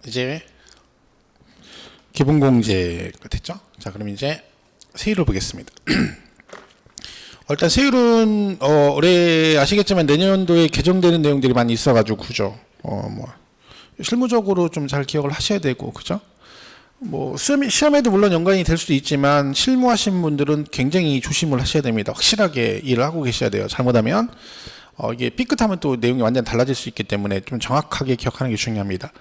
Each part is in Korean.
이제 기본공제가 됐죠. 자, 그럼 이제 세율을 보겠습니다. 일단 세율은 올해 아시겠지만 내년도에 개정되는 내용들이 많이 있어가지고 그죠. 뭐 실무적으로 좀 잘 기억을 하셔야 되고 그죠. 뭐 시험에도 물론 연관이 될 수도 있지만 실무하신 분들은 굉장히 조심을 하셔야 됩니다. 확실하게 일을 하고 계셔야 돼요. 잘못하면 이게 삐끗하면 또 내용이 완전 달라질 수 있기 때문에 좀 정확하게 기억하는 게 중요합니다.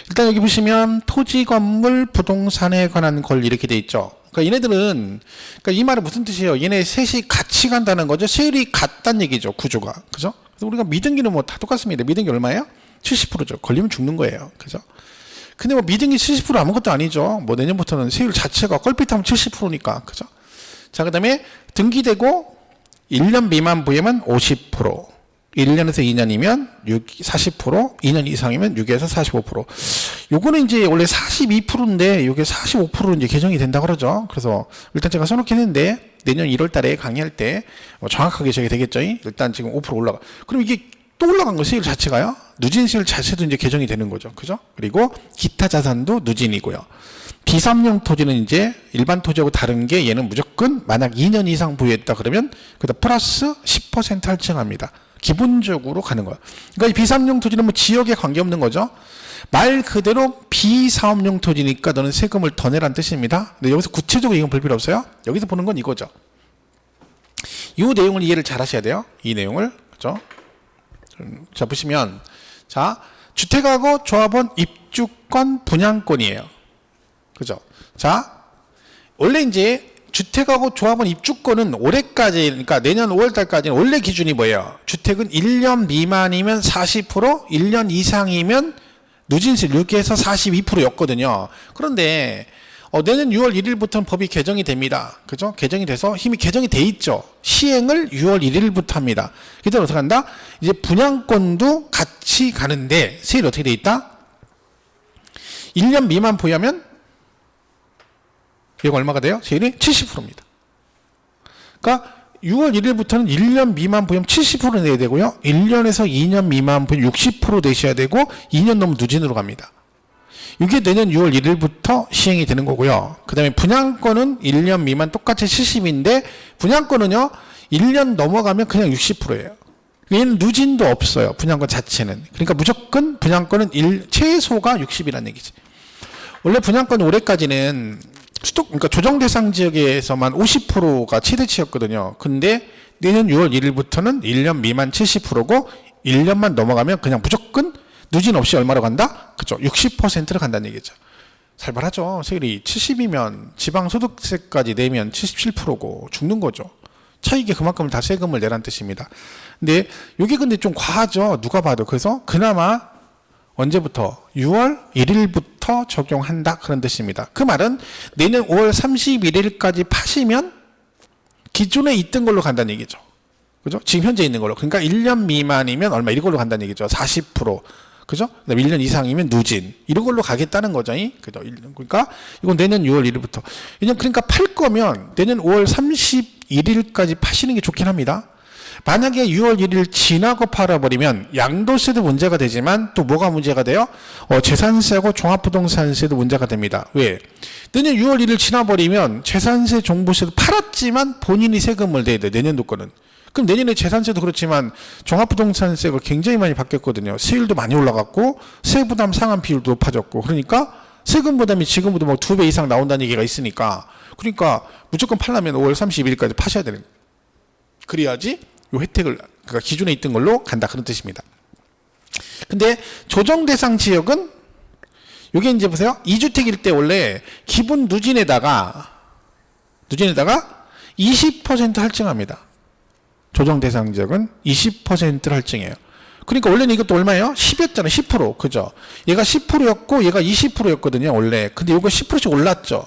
일단 여기 보시면 토지, 건물, 부동산에 관한 권리 이렇게 돼 있죠. 그러니까 얘네들은, 그러니까 이 말은 무슨 뜻이에요? 얘네 셋이 같이 간다는 거죠. 세율이 같다는 얘기죠. 구조가. 그죠? 그래서 우리가 미등기는 뭐 다 똑같습니다. 미등기 얼마예요? 70%죠. 걸리면 죽는 거예요. 그죠? 근데 뭐 미등기 70% 아무것도 아니죠. 뭐 내년부터는 세율 자체가 껄핏하면 70%니까. 그죠? 자, 그 다음에 등기되고 1년 미만 부여면 50%. 1년에서 2년이면 40%, 2년 이상이면 6에서 45%. 요거는 이제 원래 42%인데 요게 45%로 이제 개정이 된다 그러죠. 그래서 일단 제가 써놓긴 했는데 내년 1월 달에 강의할 때 정확하게 저게 되겠죠. 일단 지금 5% 올라가. 그럼 이게 또 올라간 거 세율 자체가요. 누진세율 자체도 이제 개정이 되는 거죠. 그죠? 그리고 기타 자산도 누진이고요. 비삼용 토지는 이제 일반 토지하고 다른 게 얘는 무조건 만약 2년 이상 부여했다 그러면 그다 플러스 10% 할증합니다. 기본적으로 가는 거야. 그러니까 이 비사업용 토지는 뭐 지역에 관계없는 거죠. 말 그대로 비사업용 토지니까 너는 세금을 더 내라는 뜻입니다. 근데 여기서 구체적으로 이건 볼 필요 없어요. 여기서 보는 건 이거죠. 이 내용을 이해를 잘 하셔야 돼요. 이 내용을. 그죠? 자, 보시면 자, 주택하고 조합원 입주권 분양권이에요. 그죠? 자, 원래 이제 주택하고 조합원 입주권은 올해까지, 그러니까 내년 5월 달까지는 원래 기준이 뭐예요? 주택은 1년 미만이면 40%, 1년 이상이면 누진세 6에서 42%였거든요. 그런데 내년 6월 1일부터는 법이 개정이 됩니다. 그죠? 개정이 돼서 이미 개정이 돼 있죠. 시행을 6월 1일부터 합니다. 그때 어떻게 한다? 이제 분양권도 같이 가는데 세율이 어떻게 돼 있다? 1년 미만 부여하면 이거 얼마가 돼요? 세율이 70%입니다. 그러니까 6월 1일부터는 1년 미만 부여하면 70% 내야 되고요. 1년에서 2년 미만 부여하면 60% 내셔야 되고 2년 넘으면 누진으로 갑니다. 이게 내년 6월 1일부터 시행이 되는 거고요. 그 다음에 분양권은 1년 미만 똑같이 70인데 분양권은요. 1년 넘어가면 그냥 60%예요. 얘는 누진도 없어요. 분양권 자체는. 그러니까 무조건 분양권은 최소가 60이라는 얘기지. 원래 분양권 올해까지는 그러니까 조정 대상 지역에서만 50%가 최대치였거든요. 근데 내년 6월 1일부터는 1년 미만 70%고 1년만 넘어가면 그냥 무조건 누진 없이 얼마로 간다? 그죠? 60%로 간다는 얘기죠. 살벌하죠. 세율이 70이면 지방소득세까지 내면 77%고 죽는 거죠. 차익에 그만큼 다 세금을 내라는 뜻입니다. 근데 이게 근데 좀 과하죠. 누가 봐도. 그래서 그나마 언제부터? 6월 1일부터 적용한다 그런 뜻입니다. 그 말은 내년 5월 31일까지 파시면 기존에 있던 걸로 간다는 얘기죠. 그죠? 지금 현재 있는 걸로. 그러니까 1년 미만이면 얼마 이걸로 간다는 얘기죠. 40%. 그죠? 그다음에 1년 이상이면 누진. 이런 걸로 가겠다는 거죠. 그죠? 그러니까 이건 내년 6월 1일부터. 그러니까 팔 거면 내년 5월 31일까지 파시는 게 좋긴 합니다. 만약에 6월 1일 지나고 팔아버리면 양도세도 문제가 되지만 또 뭐가 문제가 돼요? 재산세하고 종합부동산세도 문제가 됩니다. 왜? 내년 6월 1일 지나버리면 재산세, 종부세도 팔았지만 본인이 세금을 내야 돼. 내년도 거는. 그럼 내년에 재산세도 그렇지만 종합부동산세가 굉장히 많이 바뀌었거든요. 세율도 많이 올라갔고 세부담 상환 비율도 높아졌고 그러니까 세금 부담이 지금보다 뭐 2배 이상 나온다는 얘기가 있으니까 그러니까 무조건 팔려면 5월 30일까지 파셔야 되는 거예요. 그래야지 이 혜택을 그러니까 기존에 있던 걸로 간다 그런 뜻입니다. 근데 조정 대상 지역은 이게 이제 보세요. 2주택일 때 원래 기본 누진에다가 20% 할증합니다. 조정 대상 지역은 20%를 할증해요. 그러니까 원래는 이것도 얼마예요? 10이었잖아요. 10%. 그죠? 얘가 10%였고 얘가 20%였거든요. 원래. 근데 이거 10%씩 올랐죠.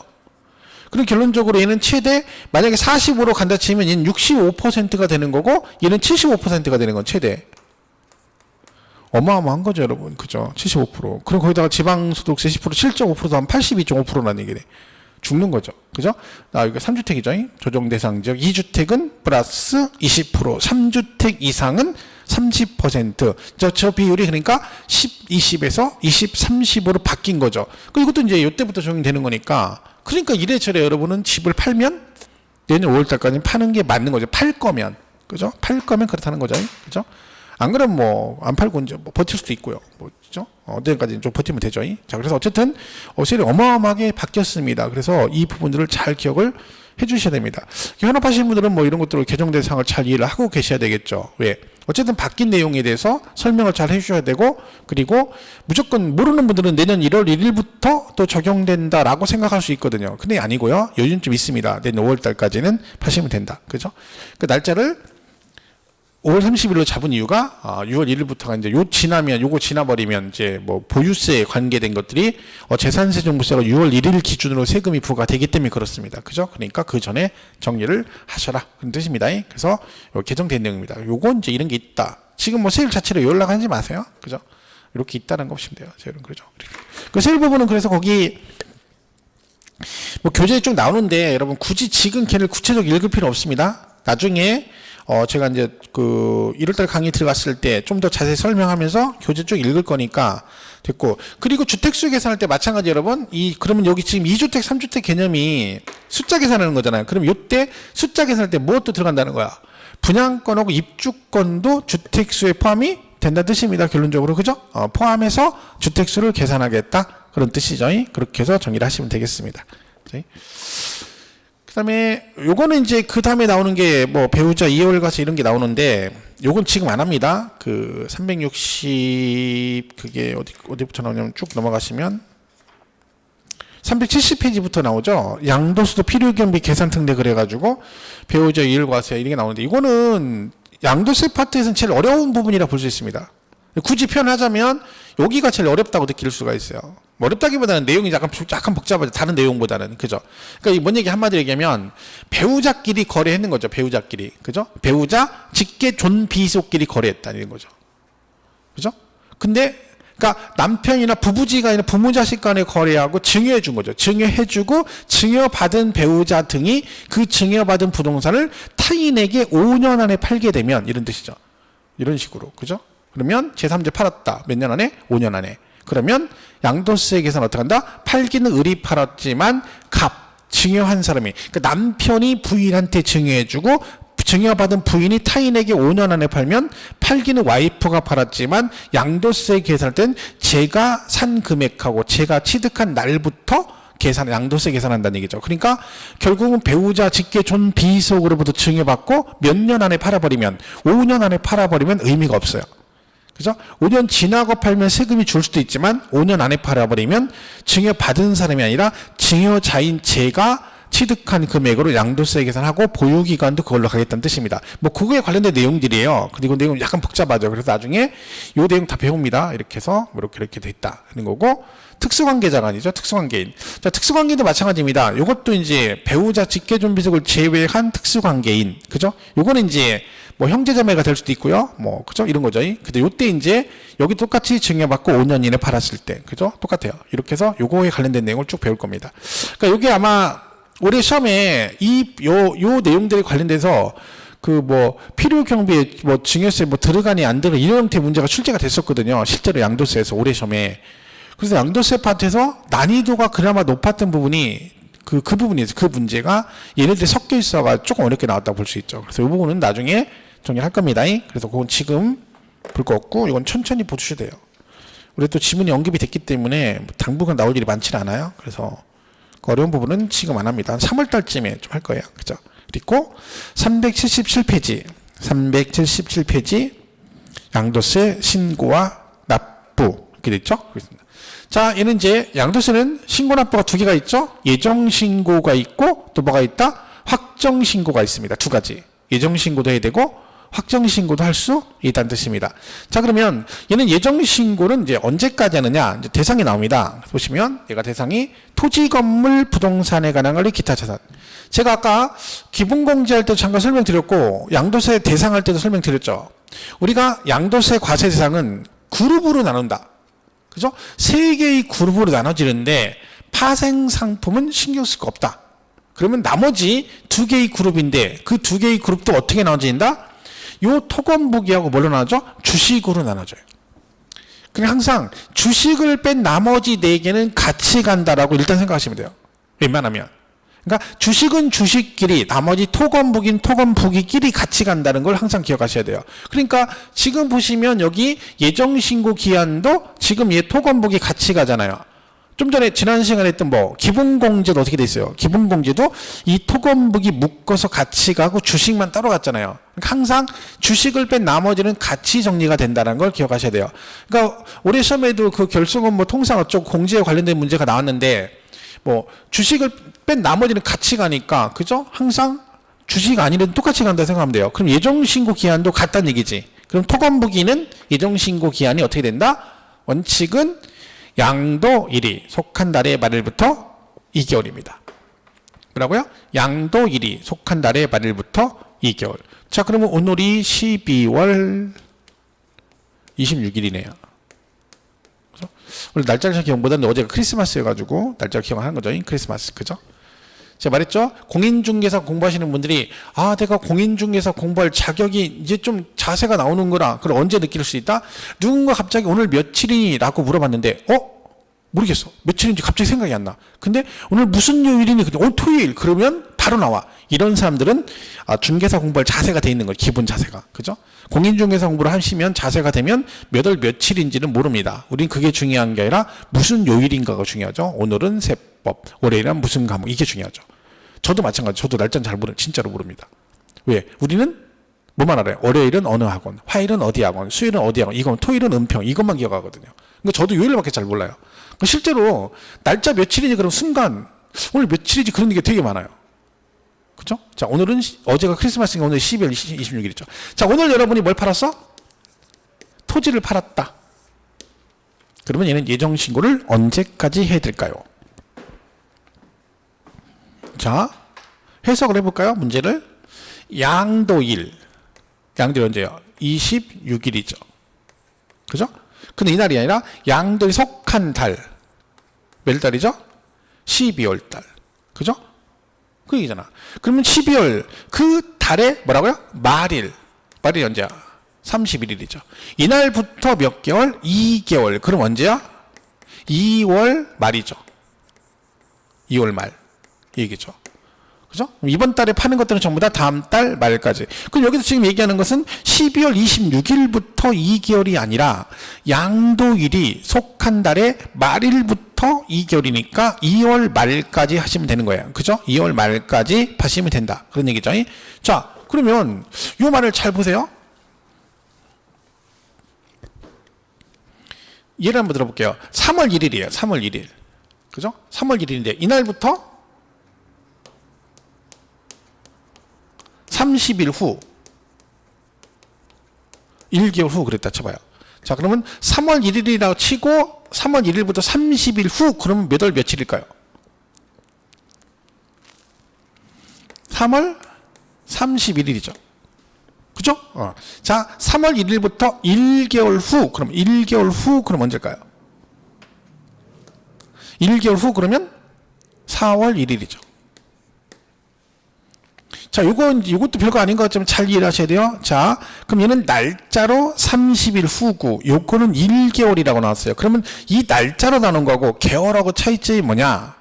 그리고 결론적으로 얘는 최대 만약에 45로 간다 치면 얘는 65%가 되는 거고 얘는 75%가 되는 건 최대. 어마어마한 거죠, 여러분. 그죠? 75%. 그럼 거기다가 지방소득세 10%, 7.5%도 한 82.5%라는 얘기네. 죽는 거죠. 그죠? 이거 3주택이죠. 조정 대상 지역. 2주택은 플러스 20%, 3주택 이상은 30%. 저 비율이 그러니까 10, 20에서 20, 30으로 바뀐 거죠. 이것도 이제 이때부터 적용되는 거니까. 그러니까 이래저래 여러분은 집을 팔면 내년 5월달까지 파는 게 맞는 거죠. 팔 거면. 그죠? 팔 거면 그렇다는 거죠. 그죠? 안 그러면 뭐, 안 팔고 이제 뭐 버틸 수도 있고요. 뭐, 그죠? 언제까지 좀 버티면 되죠. 자, 그래서 어쨌든, 세율이 어마어마하게 바뀌었습니다. 그래서 이 부분들을 잘 기억을 해 주셔야 됩니다. 현업하시는 분들은 뭐 이런 것들을 개정 대상을 잘 이해를 하고 계셔야 되겠죠. 왜? 어쨌든 바뀐 내용에 대해서 설명을 잘 해주셔야 되고, 그리고 무조건 모르는 분들은 내년 1월 1일부터 또 적용된다라고 생각할 수 있거든요. 근데 아니고요. 요즘 좀 있습니다. 내년 5월 달까지는 파시면 된다. 그죠? 그 날짜를 5월 30일로 잡은 이유가 6월 1일부터가 이제 요거 지나버리면 이제 뭐 보유세에 관계된 것들이 재산세 종부세가 6월 1일 기준으로 세금이 부과되기 때문에 그렇습니다. 그죠? 그러니까 그 전에 정리를 하셔라. 그런 뜻입니다. 그래서 개정된 내용입니다. 요건 이제 이런 게 있다. 지금 뭐 세율 자체로 연락하지 마세요. 그죠? 이렇게 있다는 거 보시면 돼요. 세율은 그죠? 그 세율 부분은 그래서 거기 뭐 교재에 쭉 나오는데 여러분 굳이 지금 걔를 구체적으로 읽을 필요 없습니다. 나중에 제가 이제 그 1월달 강의 들어갔을 때 좀 더 자세히 설명하면서 교재 쭉 읽을 거니까 됐고, 그리고 주택수 계산할 때 마찬가지 여러분, 그러면 여기 지금 2주택, 3주택 개념이 숫자 계산하는 거잖아요. 그럼 이때 숫자 계산할 때 무엇도 들어간다는 거야? 분양권하고 입주권도 주택수에 포함이 된다는 뜻입니다. 결론적으로. 그죠? 포함해서 주택수를 계산하겠다. 그런 뜻이죠. 그렇게 해서 정리를 하시면 되겠습니다. 그 다음에 요거는 이제 그 다음에 나오는 게 뭐 배우자 2월 가서 이런 게 나오는데 요건 지금 안 합니다. 그 360 그게 어디부터 나오냐면 쭉 넘어가시면 370페이지부터 나오죠. 양도소득 필요경비 계산 특례 그래가지고 배우자 2월 과세 이런 게 나오는데 이거는 양도세 파트에서는 제일 어려운 부분이라 볼 수 있습니다. 굳이 표현하자면 여기가 제일 어렵다고 느낄 수가 있어요. 어렵다기보다는 내용이 약간 복잡하죠. 다른 내용보다는. 그죠? 그러니까 뭔 얘기 한마디로 얘기하면 배우자끼리 거래했는 거죠. 배우자끼리. 그죠? 배우자 직계 존비속끼리 거래했다는 거죠. 그죠? 근데 그러니까 남편이나 부부지간이나 부모자식 간에 거래하고 증여해 준 거죠. 증여해 주고 증여받은 배우자 등이 그 증여받은 부동산을 타인에게 5년 안에 팔게 되면 이런 뜻이죠. 이런 식으로. 그죠? 그러면 제3자 팔았다. 몇 년 안에? 5년 안에. 그러면 양도세 계산 어떻게 한다? 팔기는 을이 팔았지만 증여한 사람이, 그러니까 남편이 부인한테 증여해주고 증여받은 부인이 타인에게 5년 안에 팔면 팔기는 와이프가 팔았지만 양도세 계산할 땐 제가 산 금액하고 제가 취득한 날부터 양도세 계산한다는 얘기죠. 그러니까 결국은 배우자 직계 존비속으로부터 증여받고 몇 년 안에 팔아버리면 5년 안에 팔아버리면 의미가 없어요. 그죠? 5년 지나고 팔면 세금이 줄 수도 있지만 5년 안에 팔아버리면 증여받은 사람이 아니라 증여자인 제가 취득한 금액으로 양도세 계산하고 보유기간도 그걸로 가겠다는 뜻입니다. 뭐 그거에 관련된 내용들이에요. 그리고 내용 약간 복잡하죠. 그래서 나중에 요 내용 다 배웁니다. 이렇게 해서 이렇게 돼 있다 하는 거고, 특수관계자가 아니죠. 특수관계인. 자, 특수관계도 마찬가지입니다. 요것도 이제 배우자 직계존비속을 제외한 특수관계인. 그죠? 요거는 이제 뭐 형제자매가 될 수도 있고요. 뭐 그죠? 이런 거죠. 근데 요때 이제 여기 똑같이 증여받고 5년 이내 팔았을 때. 그죠? 똑같아요. 이렇게 해서 요거에 관련된 내용을 쭉 배울 겁니다. 그러니까 요게 아마 올해 시험에 요 내용들에 관련돼서 그 뭐 필요 경비에 뭐 증여세 뭐 들어가니 안 들어 이런 형태의 문제가 출제가 됐었거든요. 실제로 양도세에서 올해 시험에. 그래서 양도세 파트에서 난이도가 그나마 높았던 부분이 그 부분이죠. 그 문제가 얘네들이 섞여 있어가 조금 어렵게 나왔다고 볼 수 있죠. 그래서 이 부분은 나중에 정리할 겁니다. 그래서 그건 지금 볼 거 없고 이건 천천히 보셔도 돼요. 우리 또 지문이 언급이 됐기 때문에 당분간 나올 일이 많지 않아요. 그래서 그 어려운 부분은 지금 안 합니다. 3월 달쯤에 좀 할 거예요. 그죠? 그리고 377페이지 양도세 신고와 납부 이렇게 됐죠? 그렇습니다. 자, 얘는 이제 양도세는 신고 납부가 두 개가 있죠? 예정 신고가 있고 또 뭐가 있다? 확정 신고가 있습니다. 두 가지. 예정 신고도 해야 되고 확정 신고도 할 수 있다는 뜻입니다. 자, 그러면 얘는 예정 신고는 이제 언제까지 하느냐? 이제 대상이 나옵니다. 보시면 얘가 대상이 토지 건물 부동산에 관한 권리 기타 자산. 제가 아까 기본 공제할 때 잠깐 설명드렸고 양도세 대상할 때도 설명드렸죠. 우리가 양도세 과세 대상은 그룹으로 나눈다. 그죠? 세 개의 그룹으로 나눠지는데 파생 상품은 신경 쓸 거 없다. 그러면 나머지 두 개의 그룹인데 그 두 개의 그룹도 어떻게 나눠진다? 요 토건부기하고 뭘로 나눠져? 주식으로 나눠져요. 그냥 항상 주식을 뺀 나머지 4개는 같이 간다라고 일단 생각하시면 돼요. 웬만하면. 그러니까 주식은 주식끼리, 나머지 토건부기는 토건부기끼리 같이 간다는 걸 항상 기억하셔야 돼요. 그러니까 지금 보시면 여기 예정신고 기한도 지금 얘 토건부기 같이 가잖아요. 좀 전에 지난 시간에 했던 기본공제도 어떻게 돼 있어요? 기본공제도 이 토건부기 묶어서 같이 가고 주식만 따로 갔잖아요. 그러니까 항상 주식을 뺀 나머지는 같이 정리가 된다는 걸 기억하셔야 돼요. 그러니까 올해 시험에도 그 결승은 통상 어쩌고 공제에 관련된 문제가 나왔는데 주식을 뺀 나머지는 같이 가니까, 그죠? 항상 주식 아니면 똑같이 간다 생각하면 돼요. 그럼 예정신고 기한도 같다는 얘기지. 그럼 토건부기는 예정신고 기한이 어떻게 된다? 원칙은 양도일이 속한 달의 말일부터 2개월입니다. 뭐라고요? 양도일이 속한 달의 말일부터 2개월. 자, 그러면 오늘이 12월 26일이네요. 오늘 날짜를 기억보다는 어제가 크리스마스여가지고 날짜를 기억하는 거죠. 크리스마스. 그죠? 제가 말했죠? 공인중개사 공부하시는 분들이 내가 공인중개사 공부할 자격이 이제 좀 자세가 나오는구나. 그걸 언제 느낄 수 있다? 누군가 갑자기 오늘 며칠이라고 물어봤는데 모르겠어. 며칠인지 갑자기 생각이 안 나. 근데 오늘 무슨 요일이니? 오늘 토요일. 그러면 바로 나와. 이런 사람들은 중개사 공부할 자세가 돼 있는 거예요. 기본 자세가. 그죠? 공인중개사 공부를 하시면 자세가 되면 몇 월 며칠인지는 모릅니다. 우린 그게 중요한 게 아니라 무슨 요일인가가 중요하죠. 오늘은 세법, 월요일은 무슨 과목, 이게 중요하죠. 저도 마찬가지. 저도 날짜는 진짜로 모릅니다. 왜? 우리는 뭐만 알아요? 월요일은 어느 학원, 화요일은 어디 학원, 수요일은 어디 학원, 이건 토요일은 은평, 이것만 기억하거든요. 그러니까 저도 요일밖에 잘 몰라요. 실제로 날짜 며칠이지 그럼 순간 오늘 며칠이지 그런 게 되게 많아요. 그죠? 자, 오늘은 어제가 크리스마스니까 오늘 12월 26일이죠. 자, 오늘 여러분이 뭘 팔았어? 토지를 팔았다. 그러면 얘는 예정신고를 언제까지 해야 될까요? 자, 해석을 해볼까요? 문제를. 양도일 언제요? 26일이죠. 그죠? 근데 이날이 아니라 양도에 속한 달. 몇 달이죠? 12월 달. 그죠? 그 얘기잖아. 그러면 12월 그 달에 뭐라고요? 말일이 언제야? 31일이죠. 이날부터 몇 개월? 2개월. 그럼 언제야? 2월 말이죠. 2월 말. 이 얘기죠. 그죠? 이번 달에 파는 것들은 전부 다 다음 달 말까지. 그럼 여기서 지금 얘기하는 것은 12월 26일부터 2개월이 아니라 양도일이 속한 달의 말일부터 2개월이니까 2월 말까지 하시면 되는 거예요. 그죠? 2월 말까지 파시면 된다. 그런 얘기죠. 자, 그러면 이 말을 잘 보세요. 예를 한번 들어볼게요. 3월 1일이에요. 3월 1일. 그죠? 3월 1일인데 이날부터 30일 후 1개월 후 그랬다 쳐봐요. 자, 그러면 3월 1일이라고 치고 3월 1일부터 30일 후 그러면 몇 월 며칠일까요? 3월 31일이죠. 그죠? 자, 3월 1일부터 1개월 후 그럼 1개월 후 그럼 언제일까요? 1개월 후 그러면 4월 1일이죠. 자, 이것도 별거 아닌 것 같지만 잘 이해를 하셔야 돼요. 자, 그럼 얘는 날짜로 30일 후고, 요거는 1개월이라고 나왔어요. 그러면 이 날짜로 나눈 거하고 개월하고 차이점이 뭐냐?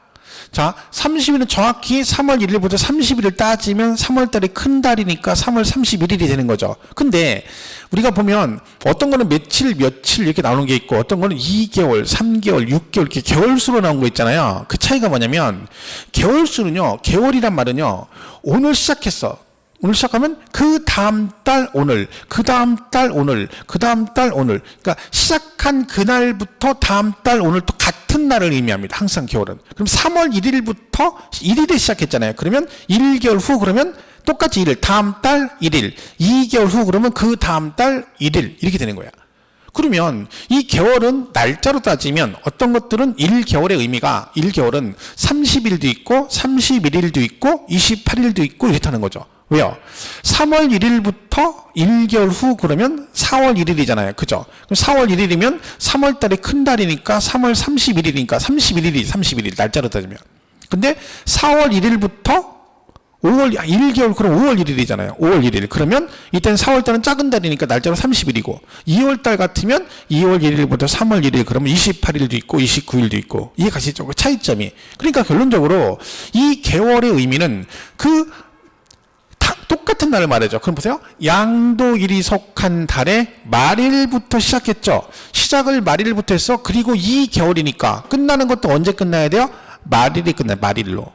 자, 30일은 정확히 3월 1일부터 30일을 따지면 3월 달이 큰 달이니까 3월 31일이 되는 거죠. 근데 우리가 보면 어떤 거는 며칠 이렇게 나오는 게 있고 어떤 거는 2개월, 3개월, 6개월 이렇게 개월수로 나온 거 있잖아요. 그 차이가 뭐냐면 개월수는요. 개월이란 말은요. 오늘 시작했어. 오늘 시작하면 그 다음 달 오늘, 그 다음 달 오늘, 그 다음 달 오늘. 그러니까 시작한 그날부터 다음 달 오늘 또 같은 날을 의미합니다. 항상 개월은. 그럼 3월 1일부터 1일에 시작했잖아요. 그러면 1개월 후 그러면 똑같이 1일, 다음 달 1일, 2개월 후 그러면 그 다음 달 1일 이렇게 되는 거야. 그러면 이 개월은 날짜로 따지면 어떤 것들은 1개월의 의미가 1개월은 30일도 있고 31일도 있고 28일도 있고 이렇다는 거죠. 왜요? 3월 1일부터 1개월 후 그러면 4월 1일이잖아요. 그죠? 그럼 4월 1일이면 3월 달이 큰 달이니까 3월 31일이니까 31일이 31일 날짜로 따지면. 근데 4월 1일부터 5월 1개월 그럼 5월 1일이잖아요. 5월 1일. 그러면 이때는 4월 달은 작은 달이니까 날짜가 30일이고 2월 달 같으면 2월 1일부터 3월 1일 그러면 28일도 있고 29일도 있고 이해 가시죠? 그 차이점이. 그러니까 결론적으로 이 개월의 의미는 똑같은 날을 말하죠. 그럼 보세요. 양도일이 속한 달의 말일부터 시작했죠. 시작을 말일부터 했어. 그리고 이 개월이니까 끝나는 것도 언제 끝나야 돼요? 말일이 끝나요. 말일로.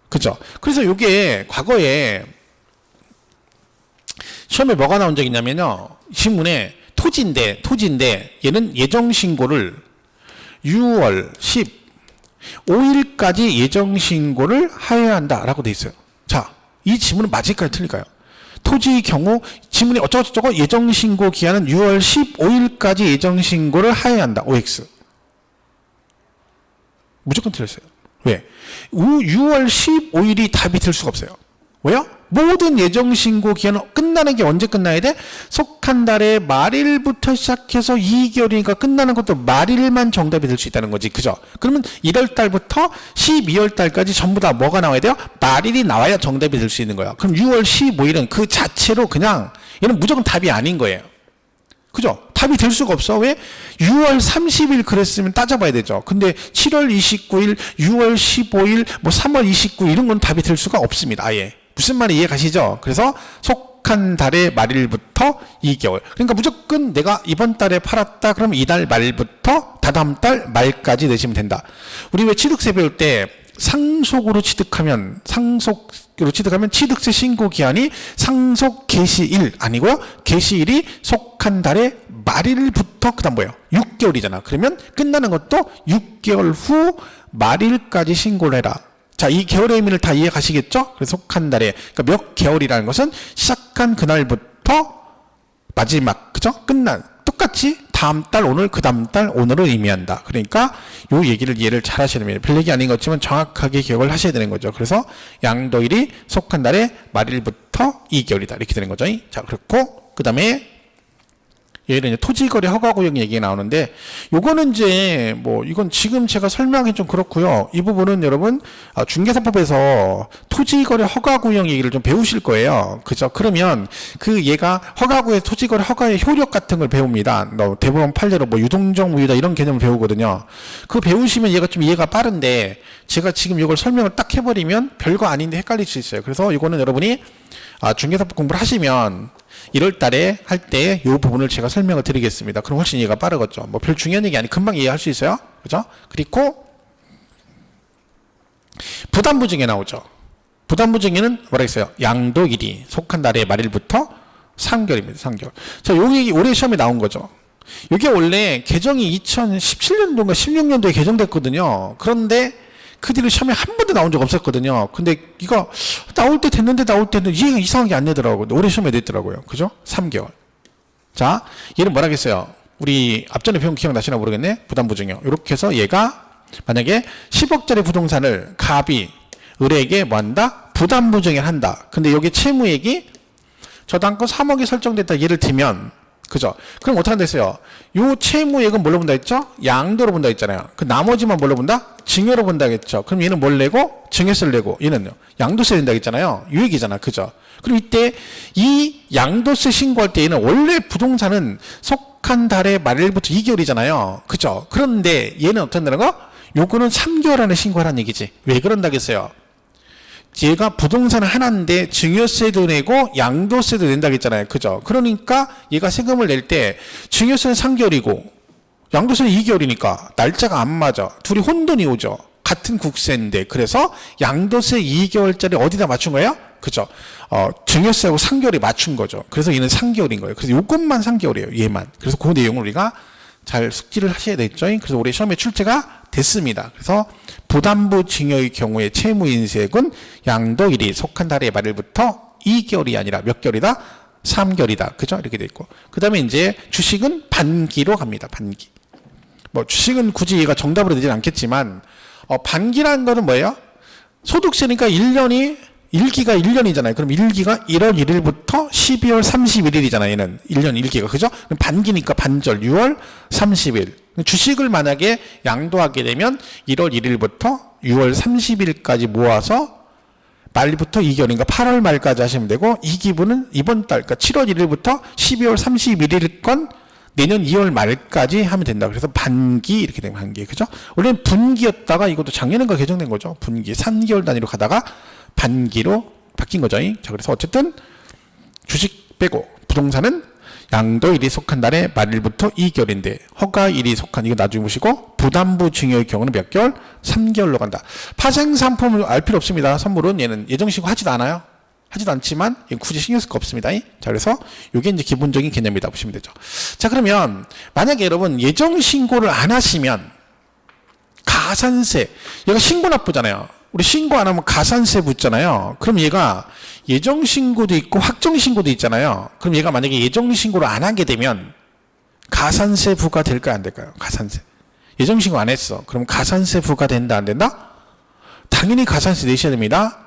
그죠? 그래서 이게 과거에 시험에 뭐가 나온 적이 있냐면요. 신문에 토지인데 얘는 예정신고를 6월 15일까지 예정신고를 하여야 한다라고 돼 있어요. 자, 이 지문은 맞을까요? 틀릴까요? 토지의 경우 지문이 어쩌고저쩌고 예정신고 기한은 6월 15일까지 예정신고를 하여야 한다. OX. 무조건 틀렸어요. 왜? 6월 15일이 답이 될 수가 없어요. 왜요? 모든 예정신고 기한은 끝나는 게 언제 끝나야 돼? 속한 달의 말일부터 시작해서 2개월이니까 끝나는 것도 말일만 정답이 될 수 있다는 거지. 그죠? 그러면 1월 달부터 12월 달까지 전부 다 뭐가 나와야 돼요? 말일이 나와야 정답이 될 수 있는 거예요. 그럼 6월 15일은 그 자체로 그냥 얘는 무조건 답이 아닌 거예요. 그죠? 답이 될 수가 없어. 왜? 6월 30일 그랬으면 따져봐야 되죠. 근데 7월 29일, 6월 15일, 뭐 3월 29일 이런 건 답이 될 수가 없습니다. 아예. 무슨 말인지 이해 가시죠? 그래서 속한 달의 말일부터 2개월. 그러니까 무조건 내가 이번 달에 팔았다. 그럼 이달 말부터 다다음 달 말까지 내시면 된다. 우리 왜 취득세 배울 때 상속으로 취득하면 취득세 신고 기한이 상속 개시일 아니고요. 개시일이 속한 달의 말일부터 그다음 뭐예요? 6개월이잖아. 그러면 끝나는 것도 6개월 후 말일까지 신고를 해라. 자, 이 개월의 의미를 다 이해 가시겠죠? 그래서 속한 달에 그러니까 몇 개월이라는 것은 시작한 그날부터 마지막 그죠? 끝난 똑같이 다음 달 오늘 그 다음 달 오늘을 의미한다. 그러니까 요 얘기를 이해를 잘 하셔야 됩니다. 별 얘기 아닌 것 같지만 정확하게 기억을 하셔야 되는 거죠. 그래서 양도일이 속한 달의 말일부터 2개월이다. 이렇게 되는 거죠. 자, 그렇고 그 다음에 얘는 이제 토지거래 허가구역 얘기가 나오는데 요거는 이제 뭐 이건 지금 제가 설명하기 좀 그렇고요. 이 부분은 여러분 중개사법에서 토지거래 허가구역 얘기를 좀 배우실 거예요. 그죠? 그러면 그 얘가 허가구의 토지거래 허가의 효력 같은 걸 배웁니다. 대법원 판례로 뭐 유동적 무효다 이런 개념을 배우거든요. 그거 배우시면 얘가 좀 이해가 빠른데 제가 지금 이걸 설명을 딱 해버리면 별거 아닌데 헷갈릴 수 있어요. 그래서 이거는 여러분이 중개사법 공부를 하시면 1월 달에 할 때 이 부분을 제가 설명을 드리겠습니다. 그럼 훨씬 이해가 빠르겠죠. 뭐 별 중요한 얘기 아니 금방 이해할 수 있어요. 그죠? 그리고 부담부증에 나오죠. 부담부증에는 뭐라 했어요? 양도일이 속한 달의 말일부터 3개월입니다. 3개월. 자, 여기 올해 시험에 나온 거죠. 이게 원래 개정이 2017년도인가 16년도에 개정됐거든요. 그런데 그 뒤로 시험에 한 번도 나온 적 없었거든요. 근데 이거 나올 때 됐는데 이해가 이상하게 안 되더라고요. 올해 시험에 됐더라고요. 그죠? 3개월. 자, 얘는 뭐라겠어요? 우리 앞전에 배운 기억나시나 모르겠네. 부담부증이요. 이렇게 해서 얘가 만약에 10억짜리 부동산을 갑이 을에게 뭐 한다? 부담부증을 한다. 근데 여기 채무액이 저당권 3억이 설정됐다. 예를 들면 그죠? 그럼 어떻게 한다 했어요? 요 채무액은 뭘로 본다 했죠? 양도로 본다 했잖아요. 그 나머지만 뭘로 본다? 증여로 본다 했죠. 그럼 얘는 뭘 내고? 증여세를 내고 얘는요? 양도세 낸다 했잖아요. 요 얘기잖아. 그죠? 그럼 이때 이 양도세 신고할 때 얘는 원래 부동산은 속한 달의 말일부터 2개월이잖아요. 그죠? 그런데 얘는 어떻게 한다는 거? 요거는 3개월 안에 신고하라는 얘기지. 왜 그런다겠어요? 얘가 부동산 하나인데 증여세도 내고 양도세도 낸다고 했잖아요. 그죠? 그러니까 얘가 세금을 낼 때 증여세는 3개월이고 양도세는 2개월이니까 날짜가 안 맞아. 둘이 혼돈이 오죠. 같은 국세인데. 그래서 양도세 2개월짜리 어디다 맞춘 거예요? 그죠? 증여세하고 3개월이 맞춘 거죠. 그래서 얘는 3개월인 거예요. 그래서 요것만 3개월이에요. 얘만. 그래서 그 내용을 우리가 잘 숙지를 하셔야 되겠죠. 그래서 올해 시험에 출제가 됐습니다. 그래서 부담부 증여의 경우에 채무인색은 양도일이 속한 달의 말일부터 2개월이 아니라 몇 개월이다? 3개월이다. 그죠? 이렇게 돼 있고. 그 다음에 이제 주식은 반기로 갑니다. 반기. 뭐 주식은 굳이 얘가 정답으로 되진 않겠지만 반기라는 거는 뭐예요? 소득세니까 1기가 1년이잖아요. 그럼 1기가 1월 1일부터 12월 31일이잖아요. 얘는 1년 1기가. 그죠? 그럼 반기니까 반절 6월 30일. 주식을 만약에 양도하게 되면 1월 1일부터 6월 30일까지 모아서 말부터 2개월인가 8월 말까지 하시면 되고, 이 기분은 이번 달, 그러니까 7월 1일부터 12월 31일 건 내년 2월 말까지 하면 된다. 그래서 반기 이렇게 되면 반기. 그죠? 원래는 분기였다가 이것도 작년인가 개정된 거죠. 분기. 3개월 단위로 가다가 반기로 바뀐 거죠. 자, 그래서 어쨌든 주식 빼고 부동산은 양도일이 속한 날의 말일부터 2개월인데 허가일이 속한, 이거 나중에 보시고, 부담부 증여의 경우는 몇 개월? 3개월로 간다. 파생상품을 알 필요 없습니다. 선물은 얘는 예정신고 하지도 않아요. 하지도 않지만 굳이 신경 쓸 거 없습니다. 자, 그래서 이게 이제 기본적인 개념이다 보시면 되죠. 자, 그러면 만약에 여러분 예정신고를 안 하시면 가산세, 얘가 신고 납부잖아요. 우리 신고 안 하면 가산세 붙잖아요. 그럼 얘가 예정신고도 있고 확정신고도 있잖아요. 그럼 얘가 만약에 예정신고를 안 하게 되면 가산세 부과될까요? 안 될까요? 가산세. 예정신고 안 했어. 그럼 가산세 부과된다? 안 된다? 당연히 가산세 내셔야 됩니다.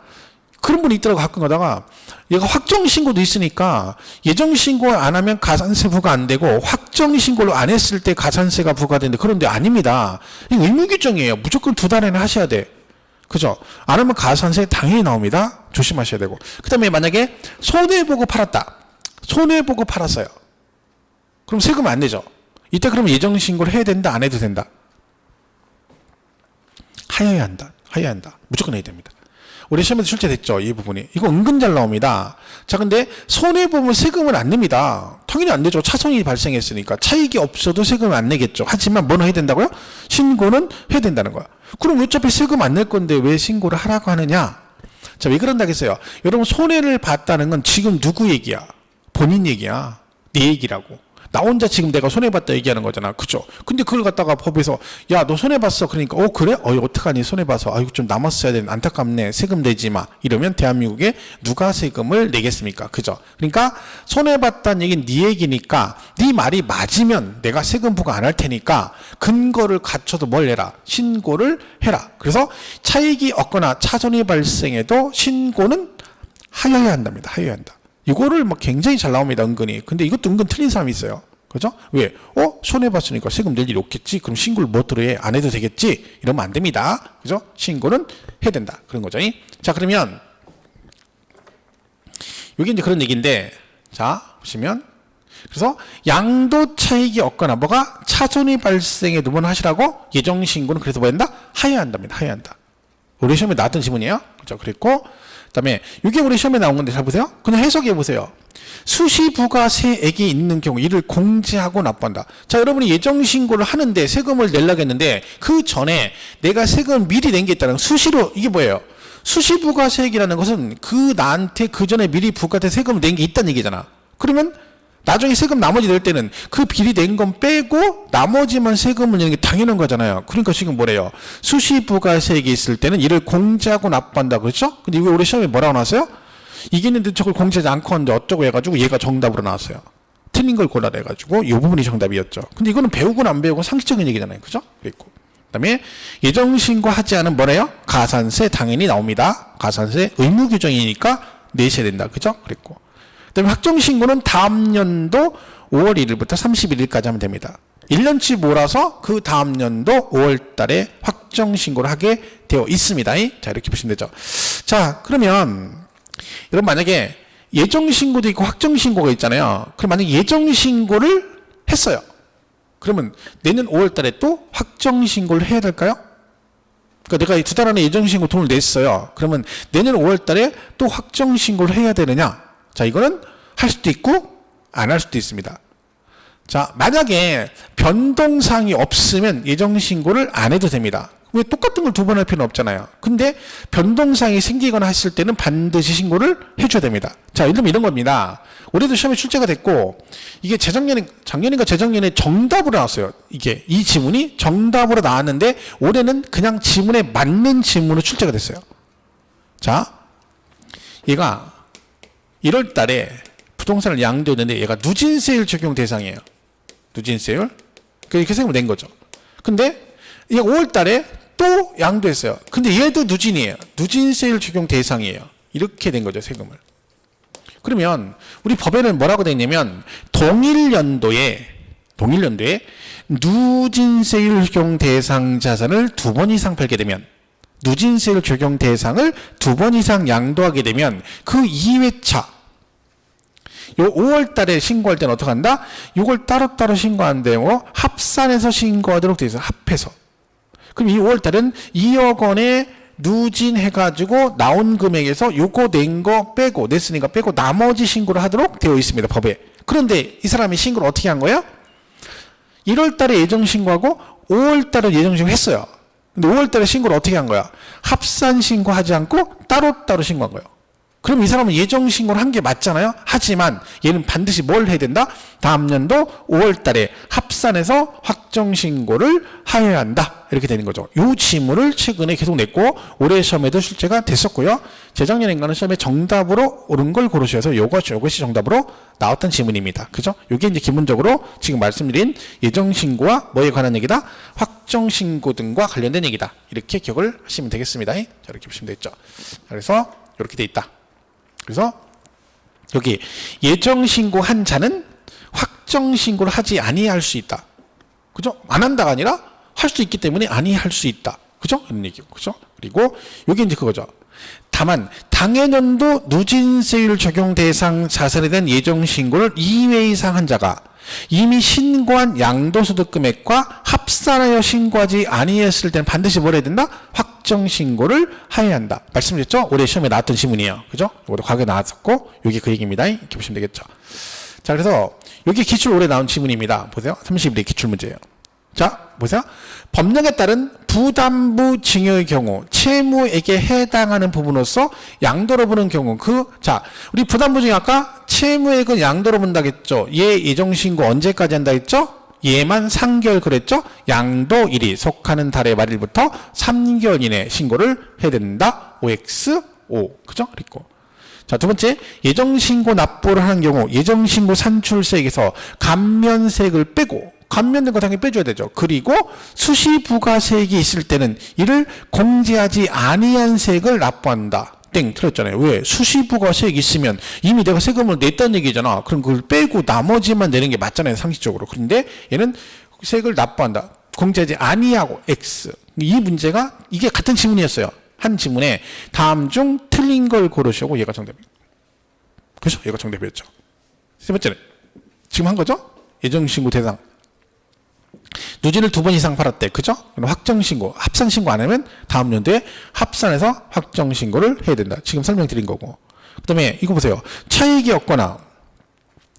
그런 분이 있더라고. 가끔 가다가 얘가 확정신고도 있으니까 예정신고 안 하면 가산세 부과 안 되고 확정신고를 안 했을 때 가산세가 부과되는데, 그런데 아닙니다. 이거 의무규정이에요. 무조건 2달에는 하셔야 돼. 그죠? 안 하면 가산세 당연히 나옵니다. 조심하셔야 되고. 그 다음에 만약에 손해보고 팔았다. 손해보고 팔았어요. 그럼 세금 안 내죠. 이때 그러면 예정신고를 해야 된다? 안 해도 된다? 하여야 한다. 하여야 한다. 무조건 해야 됩니다. 우리 시험에도 출제됐죠. 이 부분이. 이거 은근 잘 나옵니다. 자, 근데 손해보면 세금을 안 냅니다. 당연히 안 내죠. 차손이 발생했으니까. 차익이 없어도 세금을 안 내겠죠. 하지만 뭐는 해야 된다고요? 신고는 해야 된다는 거야. 그럼 어차피 세금 안 낼 건데 왜 신고를 하라고 하느냐? 자, 왜 그런다겠어요? 여러분, 손해를 봤다는 건 지금 누구 얘기야? 본인 얘기야. 내 얘기라고. 나 혼자 지금 내가 손해봤다 얘기하는 거잖아. 그죠? 근데 그걸 갖다가 법에서, 야, 너 손해봤어. 그러니까, 그래? 어떡하니? 손해봐서. 아이고, 좀 남았어야 되는, 안타깝네. 세금 내지 마. 이러면 대한민국에 누가 세금을 내겠습니까? 그죠? 그러니까, 손해봤다는 얘기는 네 얘기니까, 네 말이 맞으면 내가 세금 부과 안 할 테니까, 근거를 갖춰도 뭘 해라? 신고를 해라. 그래서 차익이 없거나 차손이 발생해도 신고는 하여야 한답니다. 하여야 한다. 이거를 막 굉장히 잘 나옵니다, 은근히. 근데 이것도 은근 틀린 사람이 있어요. 그죠? 왜? 손해봤으니까 세금 낼 일이 없겠지? 그럼 신고를 뭐 들어야 안 해도 되겠지? 이러면 안 됩니다. 그죠? 신고는 해야 된다. 그런 거죠. 자, 그러면, 이게 이제 그런 얘기인데, 자, 보시면, 그래서 양도 차익이 없거나 뭐가 차손이 발생해도 뭐 하시라고? 예정신고는 그래서 뭐 한다? 하여야 한답니다. 하여야 한다. 우리 시험에 나왔던 지문이에요. 그죠? 그랬고, 그 다음에 이게 우리 시험에 나온 건데 잘 보세요. 그냥 해석해 보세요. 수시부가세액이 있는 경우 이를 공제하고 납부한다. 자, 여러분이 예정신고를 하는데 세금을 내려고 했는데 그 전에 내가 세금을 미리 낸 게 있다는, 수시로, 이게 뭐예요? 수시부가세액이라는 것은 나한테 그 전에 미리 부과된 세금을 낸 게 있다는 얘기잖아. 그러면 나중에 세금 나머지 낼 때는 그 비리 낸 건 빼고 나머지만 세금을 내는 게 당연한 거잖아요. 그러니까 지금 뭐래요? 수시부가세액이 있을 때는 이를 공제하고 납부한다. 그렇죠? 근데 이거 우리 시험에 뭐라고 나왔어요? 이게 있는데 저걸 공제하지 않고 하는데 어쩌고 해가지고 얘가 정답으로 나왔어요. 틀린 걸 골라내 가지고 이 부분이 정답이었죠. 근데 이거는 배우고는 안 배우고 상식적인 얘기잖아요. 그죠? 그랬고. 그 다음에 예정신고 하지 않은 뭐래요? 가산세 당연히 나옵니다. 가산세 의무 규정이니까 내셔야 된다. 그죠? 그랬고. 그 다음에 확정신고는 다음 연도 5월 1일부터 31일까지 하면 됩니다. 1년치 몰아서 그 다음 연도 5월 달에 확정신고를 하게 되어 있습니다. 자, 이렇게 보시면 되죠. 자, 그러면 여러분 만약에 예정신고도 있고 확정신고가 있잖아요. 그럼 만약에 예정신고를 했어요. 그러면 내년 5월 달에 또 확정신고를 해야 될까요? 그러니까 내가 2달 안에 예정신고 돈을 냈어요. 그러면 내년 5월 달에 또 확정신고를 해야 되느냐? 자, 이거는 할 수도 있고 안 할 수도 있습니다. 자, 만약에 변동사항이 없으면 예정신고를 안 해도 됩니다. 왜 똑같은 걸 2번 할 필요는 없잖아요. 근데 변동사항이 생기거나 했을 때는 반드시 신고를 해줘야 됩니다. 자, 예를 들면 이런 겁니다. 올해도 시험에 출제가 됐고, 이게 작년인가 재작년에 정답으로 나왔어요. 이 지문이 정답으로 나왔는데, 올해는 그냥 지문에 맞는 지문으로 출제가 됐어요. 자, 얘가 1월 달에 부동산을 양도했는데 얘가 누진세율 적용 대상이에요. 누진세율. 이렇게 생각하면 된 거죠. 근데 얘가 5월 달에 또 양도했어요. 근데 얘도 누진이에요. 누진세율 적용 대상이에요. 이렇게 된 거죠, 세금을. 그러면 우리 법에는 뭐라고 되어 있냐면 동일 연도에 누진세율 적용 대상 자산을 2번 이상 팔게 되면, 누진세율 적용 대상을 2번 이상 양도하게 되면 그 2회차 요 5월 달에 신고할 때는 어떻게 한다? 이걸 따로따로 신고한대요. 합산해서 신고하도록 되어 있어요. 합해서. 그럼 이 5월 달은 2억 원에 누진해가지고 나온 금액에서 요거 낸 거 빼고, 냈으니까 빼고 나머지 신고를 하도록 되어 있습니다. 법에. 그런데 이 사람이 신고를 어떻게 한 거예요? 1월 달에 예정 신고하고 5월 달에 예정 신고했어요. 근데 5월 달에 신고를 어떻게 한 거야? 합산 신고하지 않고 따로따로 신고한 거예요. 그럼 이 사람은 예정 신고를 한 게 맞잖아요. 하지만 얘는 반드시 뭘 해야 된다? 다음 연도 5월 달에 합산해서 확정 신고를 하여야 한다. 이렇게 되는 거죠. 이 지문을 최근에 계속 냈고 올해 시험에도 출제가 됐었고요. 재작년인가는 시험에 정답으로 옳은 걸 고르셔서 이것이 정답으로 나왔던 지문입니다. 그죠? 이게 이제 기본적으로 지금 말씀드린 예정 신고와 뭐에 관한 얘기다? 확정 신고 등과 관련된 얘기다. 이렇게 기억을 하시면 되겠습니다. 자, 이렇게 보시면 되겠죠. 그래서 이렇게 돼 있다. 그래서 여기 예정 신고한 자는 확정 신고를 하지 아니할 수 있다. 그죠? 안 한다가 아니라 할 수 있기 때문에 아니할 수 있다. 그죠? 이런 얘기고. 그죠? 그리고 여기 이제 그거죠. 다만 당해년도 누진세율 적용 대상 자산에 대한 예정 신고를 2회 이상 한 자가 이미 신고한 양도소득 금액과 합산하여 신고하지 아니했을 때는 반드시 뭘 해야 된다? 확정 신고를 하여야 한다. 말씀드렸죠? 올해 시험에 나왔던 지문이에요. 그죠? 이것도 과거에 나왔었고 여기 그 얘기입니다. 이렇게 보시면 되겠죠. 자, 그래서 여기 기출 올해 나온 지문입니다. 보세요. 31회 기출 문제예요. 자, 보세요. 법령에 따른 부담부 증여의 경우 채무에게 해당하는 부분으로서 양도로 보는 경우 자, 우리 부담부 중에 아까 채무액은 양도로 본다 했죠. 얘 예정신고 언제까지 한다 했죠? 얘만 3개월 그랬죠? 양도일이 속하는 달의 말일부터 3개월 이내 신고를 해야 된다. OX5. 그죠? 그리고 자, 두 번째, 예정신고 납부를 하는 경우 예정신고 산출세액에서 감면세액을 빼고 감면된 거 당연히 빼줘야 되죠. 그리고 수시부가세액이 있을 때는 이를 공제하지 아니한 세액을 납부한다. 땡 틀렸잖아요. 왜? 수시부가세액이 있으면 이미 내가 세금을 냈다는 얘기잖아. 그럼 그걸 빼고 나머지만 내는 게 맞잖아요. 상식적으로. 그런데 얘는 세액을 납부한다. 공제하지 아니하고 X. 이 문제가 이게 같은 지문이었어요. 한 지문에 다음 중 틀린 걸 고르시고 얘가 정답이에요. 그렇죠? 얘가 정답이었죠. 세 번째는 지금 한 거죠? 예정신고 대상. 누진을 2번 이상 팔았대. 그죠? 확정신고, 합산신고 안 하면 다음 연도에 합산해서 확정신고를 해야 된다. 지금 설명드린 거고. 그 다음에 이거 보세요. 차익이 없거나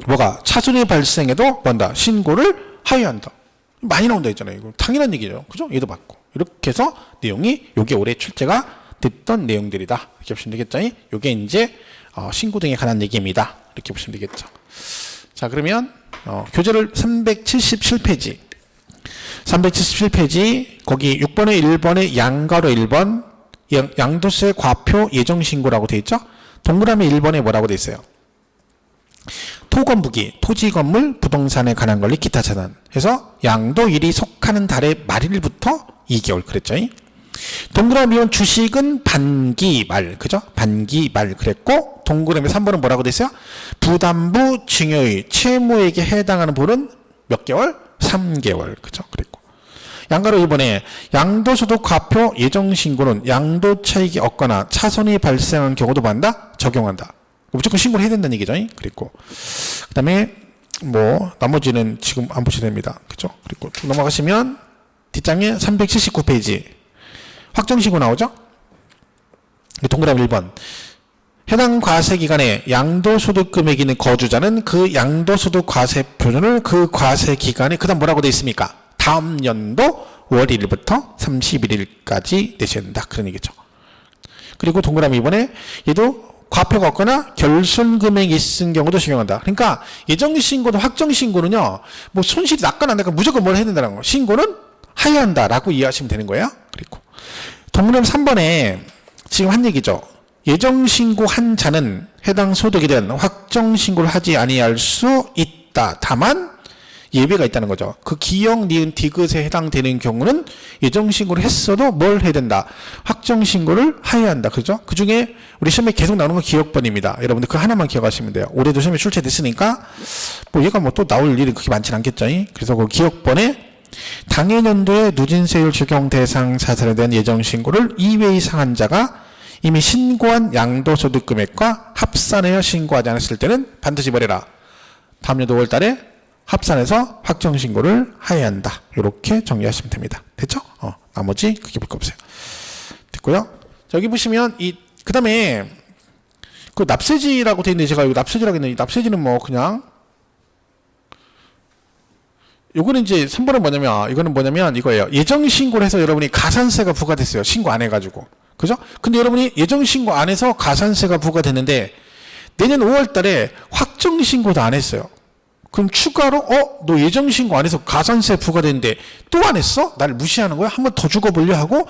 뭐가 차손이 발생해도 뭔다? 신고를 하여야 한다. 많이 나온다 했잖아요. 이거 당연한 얘기죠. 그죠? 얘도 맞고. 이렇게 해서 내용이 요게 올해 출제가 됐던 내용들이다. 이렇게 보시면 되겠죠? 요게 이제 신고 등에 관한 얘기입니다. 이렇게 보시면 되겠죠. 자, 그러면 교재를 377페이지 377페이지 거기 6번에 1번에 양가로 1번 양도세 과표 예정신고라고 되어 있죠. 동그라미 1번에 뭐라고 되어 있어요? 토건부기 토지건물 부동산에 관한 권리 기타 자산 해서 양도일이 속하는 달의 말일부터 2개월 그랬죠. 동그라미 2번 주식은 반기말 그죠? 반기말 그랬고 동그라미 3번은 뭐라고 되어 있어요? 부담부 증여의 채무에게 해당하는 부분은 몇 개월? 3개월 그죠? 그랬고 양가로 1번에 양도소득 과표 예정신고는 양도차익이 없거나 차손이 발생한 경우도 받는다? 적용한다. 무조건 신고를 해야 된다는 얘기죠. 그랬고 그 다음에 뭐 나머지는 지금 안 보셔도 됩니다. 그죠? 그리고 쭉 넘어가시면 뒷장에 379페이지 확정신고 나오죠? 동그라미 1번 해당 과세기간에 양도소득 금액이 있는 거주자는 그 양도소득 과세 표준을 그 과세기간에 그 다음 뭐라고 되어 있습니까? 다음 연도 5월 1일부터 31일까지 내셔야 된다. 그런 얘기죠. 그리고 동그라미 2번에 얘도 과표가 없거나 결손금액이 있은 경우도 적용한다. 그러니까 예정신고도 확정신고는요. 뭐 손실이 났거나 안 났거나 무조건 뭘 해야 된다는 거. 신고는 하여야 한다라고 이해하시면 되는 거예요. 그리고 동그라미 3번에 지금 한 얘기죠. 예정신고한 자는 해당 소득에 대한 확정신고를 하지 아니할 수 있다. 다만 예외가 있다는 거죠. 그 기역, 니은, 디귿에 해당되는 경우는 예정신고를 했어도 뭘 해야 된다? 확정신고를 하여야 한다. 그죠? 그 중에 우리 시험에 계속 나오는 건 기억번입니다. 여러분들 그 하나만 기억하시면 돼요. 올해도 시험에 출제됐으니까 뭐 얘가 뭐 또 나올 일이 그렇게 많지는 않겠죠. 그래서 그 기억번에 당해년도에 누진세율 적용 대상 자산에 대한 예정신고를 2회 이상 한 자가 이미 신고한 양도소득 금액과 합산하여 신고하지 않았을 때는 반드시 뭐래라. 다음 연도 5월달에 합산해서 확정신고를 하여야 한다. 이렇게 정리하시면 됩니다. 됐죠? 나머지 그게 볼 거 없어요. 됐고요. 자, 여기 보시면 그 다음에 그 납세지라고 되어 있는데 제가 여기 납세지라고 했는데 납세지는 뭐 그냥 요거는 이제 3번은 뭐냐면 이거는 뭐냐면 이거예요. 예정신고를 해서 여러분이 가산세가 부과됐어요. 신고 안 해가지고. 그죠? 근데 여러분이 예정신고 안 해서 가산세가 부과됐는데 내년 5월 달에 확정신고도 안 했어요. 그럼 추가로 너 예정신고 안 해서 가산세 부과됐는데 또 안 했어? 날 무시하는 거야? 한 번 더 죽어보려 하고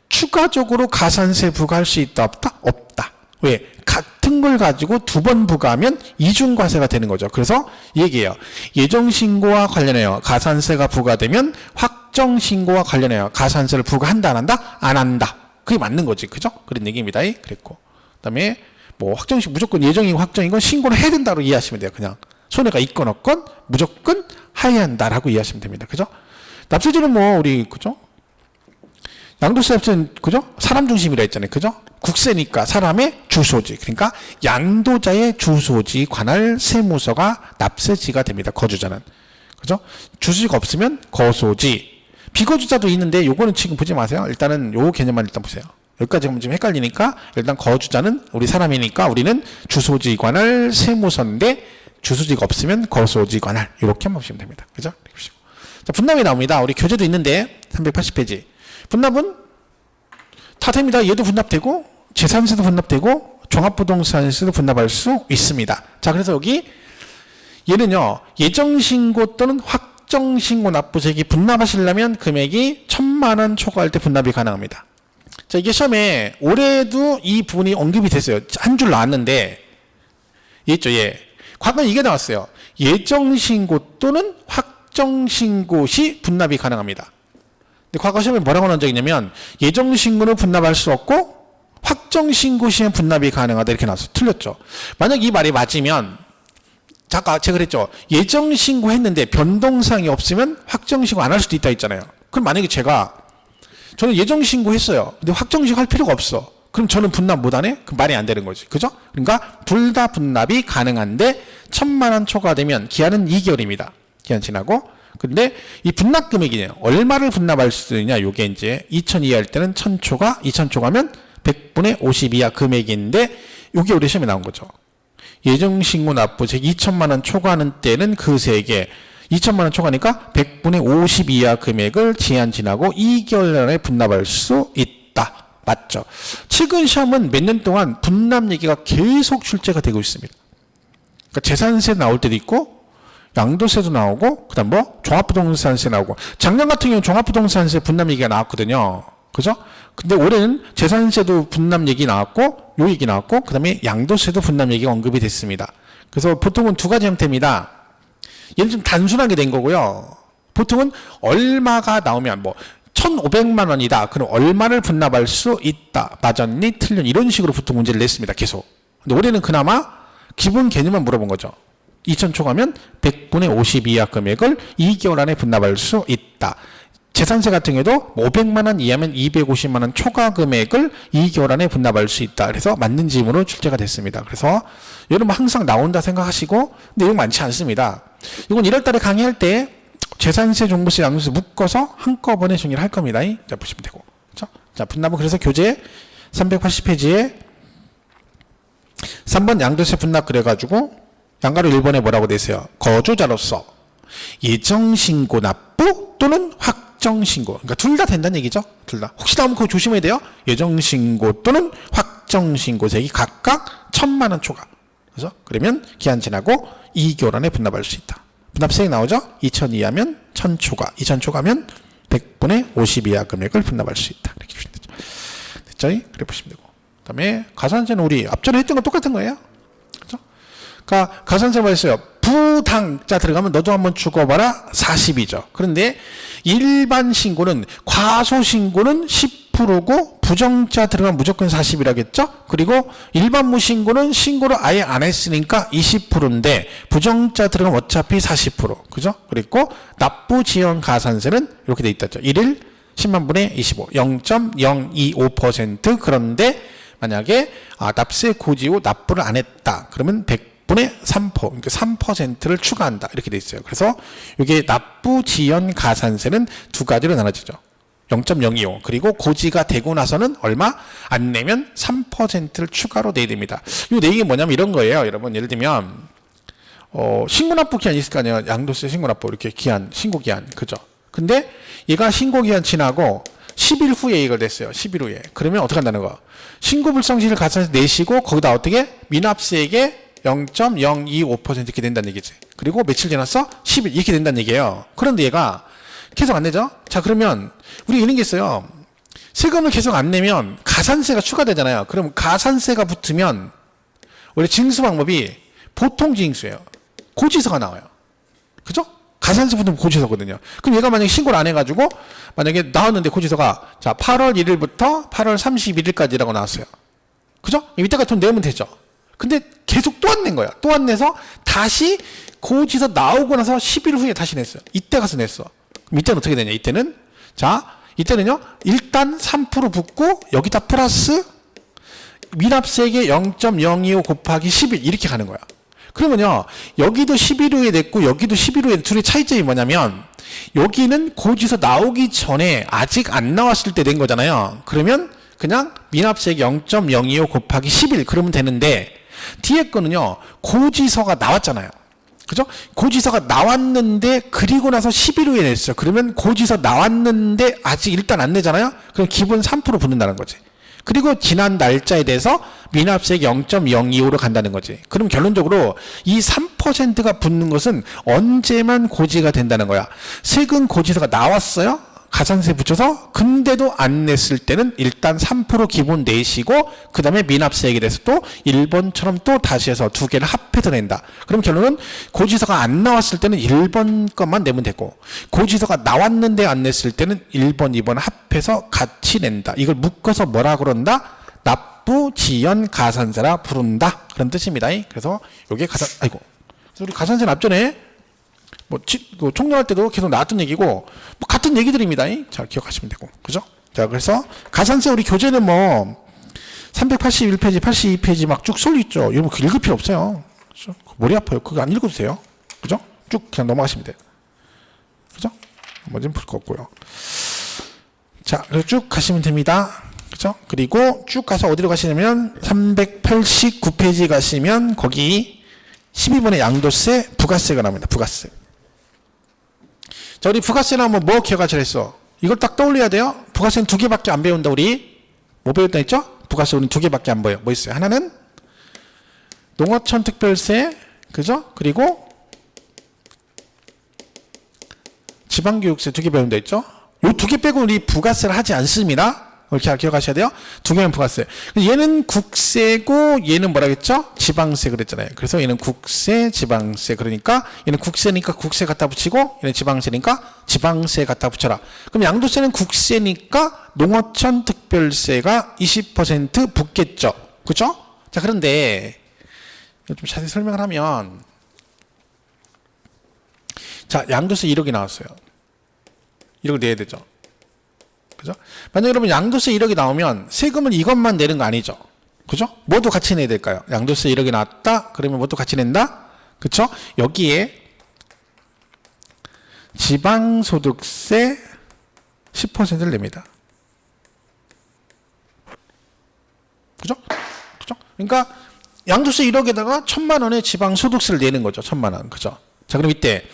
추가적으로 가산세 부과할 수 있다 없다? 없다. 왜? 같은 걸 가지고 두 번 부과하면 이중과세가 되는 거죠. 그래서 얘기해요. 예정신고와 관련해요. 가산세가 부과되면 확정신고와 관련해요. 가산세를 부과한다 안 한다? 안 한다. 그게 맞는 거지. 그죠? 그런 얘기입니다. 그랬고. 그 다음에 뭐 확정신 무조건 예정이고 확정인 건 신고를 해야 된다고 이해하시면 돼요. 그냥. 손해가 있건 없건 무조건 해야 한다라고 이해하시면 됩니다. 그죠? 납세지는 뭐 우리 그죠? 양도세 납세는 그죠? 사람 중심이라 했잖아요. 그죠? 국세니까 사람의 주소지. 그러니까 양도자의 주소지 관할 세무서가 납세지가 됩니다. 거주자는. 그죠? 주소지가 없으면 거소지. 비거주자도 있는데 요거는 지금 보지 마세요. 일단은 요 개념만 일단 보세요. 여기까지 하면 좀 헷갈리니까 일단 거주자는 우리 사람이니까 우리는 주소지 관할 세무서인데 주소지가 없으면 거소지 관할 이렇게 한번 보시면 됩니다. 그죠? 자, 분납이 나옵니다. 우리 교재도 있는데 380페이지. 분납은 다 됩니다. 얘도 분납되고 재산세도 분납되고 종합부동산세도 분납할 수 있습니다. 자, 그래서 여기 얘는요. 예정신고 또는 확정신고 납부액이 분납하시려면 금액이 1,000만 원 초과할 때 분납이 가능합니다. 자, 이게 시험에 올해도 이 부분이 언급이 됐어요. 한 줄 나왔는데 있죠. 예. 과거에 이게 나왔어요. 예정신고 또는 확정신고 시 분납이 가능합니다. 근데 과거 시험에 뭐라고 나온 적이 있냐면 예정신고는 분납할 수 없고 확정신고 시엔 분납이 가능하다 이렇게 나왔어요. 틀렸죠. 만약 이 말이 맞으면 아까 제가 그랬죠. 예정신고 했는데 변동사항이 없으면 확정신고 안 할 수도 있다 했잖아요. 그럼 만약에 저는 예정신고 했어요. 근데 확정신고 할 필요가 없어. 그럼 저는 분납 못하네? 그럼 말이 안 되는 거지. 그죠? 그러니까 둘 다 분납이 가능한데 1,000만 원 초과되면 기한은 2개월입니다. 기한 지나고. 근데 이 분납 금액이네요. 얼마를 분납할 수 있냐? 요게 이제 2,000 이하일 때는 1,000초과, 2,000초과면 100분의 50 이하 금액인데 요게 우리 시험에 나온 거죠. 예정신고 납부액 2,000만 원 초과하는 때는 그 세 개. 2,000만 원 초과니까 100분의 50 이하 금액을 기한 지나고 2개월 안에 분납할 수 있다. 맞죠? 최근 시험은 몇 년 동안 분납 얘기가 계속 출제가 되고 있습니다. 그러니까 재산세 나올 때도 있고 양도세도 나오고 그다음 뭐 종합부동산세 나오고 작년 같은 경우는 종합부동산세 분납 얘기가 나왔거든요. 그죠? 근데 올해는 재산세도 분납 얘기 나왔고 요 얘기 나왔고 그다음에 양도세도 분납 얘기가 언급이 됐습니다. 그래서 보통은 두 가지 형태입니다. 얘는 좀 단순하게 된 거고요. 보통은 얼마가 나오면 뭐 1,500만 원이다. 그럼 얼마를 분납할 수 있다. 맞았니? 틀렸니? 이런 식으로 보통 문제를 냈습니다. 계속. 근데 올해는 그나마 기본 개념만 물어본 거죠. 2,000초 가면 100분의 50 이하 금액을 2개월 안에 분납할 수 있다. 재산세 같은 경우도 500만 원 이하면 250만 원 초과 금액을 2개월 안에 분납할 수 있다. 그래서 맞는 질문으로 출제가 됐습니다. 그래서 여러분 항상 나온다 생각하시고 내용 많지 않습니다. 이건 1월 달에 강의할 때 재산세, 종부세, 양도세 묶어서 한꺼번에 정리를 할 겁니다. 자, 보시면 되고. 그렇죠? 자, 분납은 그래서 교재 380페이지에 3번 양도세 분납 그래가지고 양가로 1번에 뭐라고 되세요? 거주자로서 예정신고 납부 또는 확정신고. 그러니까 둘 다 된다는 얘기죠. 둘 다. 혹시 나오면 그거 조심해야 돼요. 예정신고 또는 확정신고세액이 각각 1,000만 원 초과. 그래서 그러면 기한 지나고 2개월 안에 분납할 수 있다. 분납세액 나오죠? 2,000 이하면 1,000 초과, 2,000 초과면 100분의 50 이하 금액을 분납할 수 있다. 이렇게 보시면 되죠. 됐죠? 그래 보시면 되고. 그 다음에 가산세는 우리 앞전에 했던 거 똑같은 거예요. 그죠? 그러니까 가산세가 있어요. 부당자 들어가면 너도 한번 죽어봐라 40이죠. 그런데 일반 신고는 과소신고는 10% 20%고 부정자 들어가면 무조건 40이라겠죠? 그리고 일반 무신고는 신고를 아예 안 했으니까 20%인데 부정자 들어가면 어차피 40%. 그죠? 그리고 납부 지연 가산세는 이렇게 돼 있다죠. 1일 10만 분의 25. 0.025%. 그런데 만약에 납세 고지 후 납부를 안 했다. 그러면 100분의 3%. 그러니까 3%를 추가한다. 이렇게 돼 있어요. 그래서 이게 납부 지연 가산세는 두 가지로 나눠지죠. 0.025 그리고 고지가 되고 나서는 얼마? 안 내면 3%를 추가로 내야 됩니다. 이 내용이 뭐냐면 이런 거예요. 여러분 예를 들면 신고납부 기한 있을 거 아니에요. 양도세 신고납부 이렇게 기한 신고기한 그죠? 근데 얘가 신고기한 지나고 10일 후에 이걸 냈어요. 10일 후에. 그러면 어떻게 한다는 거? 신고불성실 가산세 내시고 거기다 어떻게? 미납세액에 0.025% 이렇게 된다는 얘기지. 그리고 며칠 지났어? 10일 이렇게 된다는 얘기예요. 그런데 얘가 계속 안 내죠? 자, 그러면 우리 이런 게 있어요. 세금을 계속 안 내면 가산세가 추가되잖아요. 그럼 가산세가 붙으면 원래 징수 방법이 보통 징수예요. 고지서가 나와요. 그죠? 가산세 붙으면 고지서거든요. 그럼 얘가 만약에 신고를 안 해가지고 만약에 나왔는데 고지서가 자 8월 1일부터 8월 31일까지라고 나왔어요. 그죠? 이때가 돈 내면 되죠. 근데 계속 또 안 낸 거야. 또 안 내서 다시 고지서 나오고 나서 10일 후에 다시 냈어요. 이때 가서 냈어. 그럼 이때는 어떻게 되냐? 이때는 자 이때는요 일단 3% 붙고 여기다 플러스 미납세액의 0.025 곱하기 11 이렇게 가는 거야. 그러면요 여기도 10일 후에 냈고 여기도 10일 후에 둘의 차이점이 뭐냐면 여기는 고지서 나오기 전에 아직 안 나왔을 때 낸 거잖아요. 그러면 그냥 미납세액 0.025 곱하기 11 그러면 되는데 뒤에 거는요 고지서가 나왔잖아요. 그죠? 고지서가 나왔는데 그리고 나서 10일 후에 냈어요. 그러면 고지서 나왔는데 아직 일단 안 내잖아요. 그럼 기본 3% 붙는다는 거지. 그리고 지난 날짜에 대해서 미납세액 0.025로 간다는 거지. 그럼 결론적으로 이 3%가 붙는 것은 언제만 고지가 된다는 거야. 세금 고지서가 나왔어요. 가산세 붙여서 근데도 안 냈을 때는 일단 3% 기본 내시고 그 다음에 미납세액에 대해서 또 1번처럼 또 다시 해서 두 개를 합해서 낸다. 그럼 결론은 고지서가 안 나왔을 때는 1번 것만 내면 되고 고지서가 나왔는데 안 냈을 때는 1번, 2번 합해서 같이 낸다. 이걸 묶어서 뭐라 그런다? 납부 지연 가산세라 부른다. 그런 뜻입니다. 그래서 요게 아이고. 우리 가산세 납전에 총론할 때도 계속 나왔던 얘기고, 같은 얘기들입니다. 자, 기억하시면 되고. 그죠? 자, 그래서, 가산세 우리 교재는 381페이지, 82페이지 막 쭉 쏠려 있죠. 여러분, 그거 읽을 필요 없어요. 그죠? 머리 아파요. 그거 안 읽어도 돼요. 그죠? 쭉 그냥 넘어가시면 돼요. 그죠? 뭐좀 풀 거 없고요. 자, 그래서 쭉 가시면 됩니다. 그죠? 그리고 쭉 가서 어디로 가시냐면, 389페이지 가시면, 거기 12번의 양도세, 부가세가 나옵니다. 부가세. 자, 우리 부가세는 한번 뭐 기억하시라 했어? 이걸 딱 떠올려야 돼요. 부가세는 두 개밖에 안 배운다, 우리. 뭐 배웠다 했죠? 부가세 우리는 두 개밖에 안 보여. 뭐 있어요? 하나는 농어촌 특별세, 그죠? 그리고 지방교육세 두 개 배운다 했죠? 요 두 개 빼고 우리 부가세를 하지 않습니다. 이렇게 기억하셔야 돼요. 두 개는 부가세. 얘는 국세고 얘는 뭐라겠죠? 지방세 그랬잖아요. 그래서 얘는 국세, 지방세. 그러니까 얘는 국세니까 국세 갖다 붙이고 얘는 지방세니까 지방세 갖다 붙여라. 그럼 양도세는 국세니까 농어촌 특별세가 20% 붙겠죠. 그죠? 자, 그런데 좀 자세히 설명을 하면 자, 양도세 1억이 나왔어요. 1억을 내야 되죠. 그죠? 만약 여러분 양도세 1억이 나오면 세금은 이것만 내는 거 아니죠? 그죠? 뭐도 같이 내야 될까요? 양도세 1억이 나왔다? 그러면 뭐도 같이 낸다? 그쵸? 여기에 지방소득세 10%를 냅니다. 그죠? 그죠? 그러니까 양도세 1억에다가 1,000만 원의 지방소득세를 내는 거죠. 1,000만 원. 그죠? 자, 그럼 이때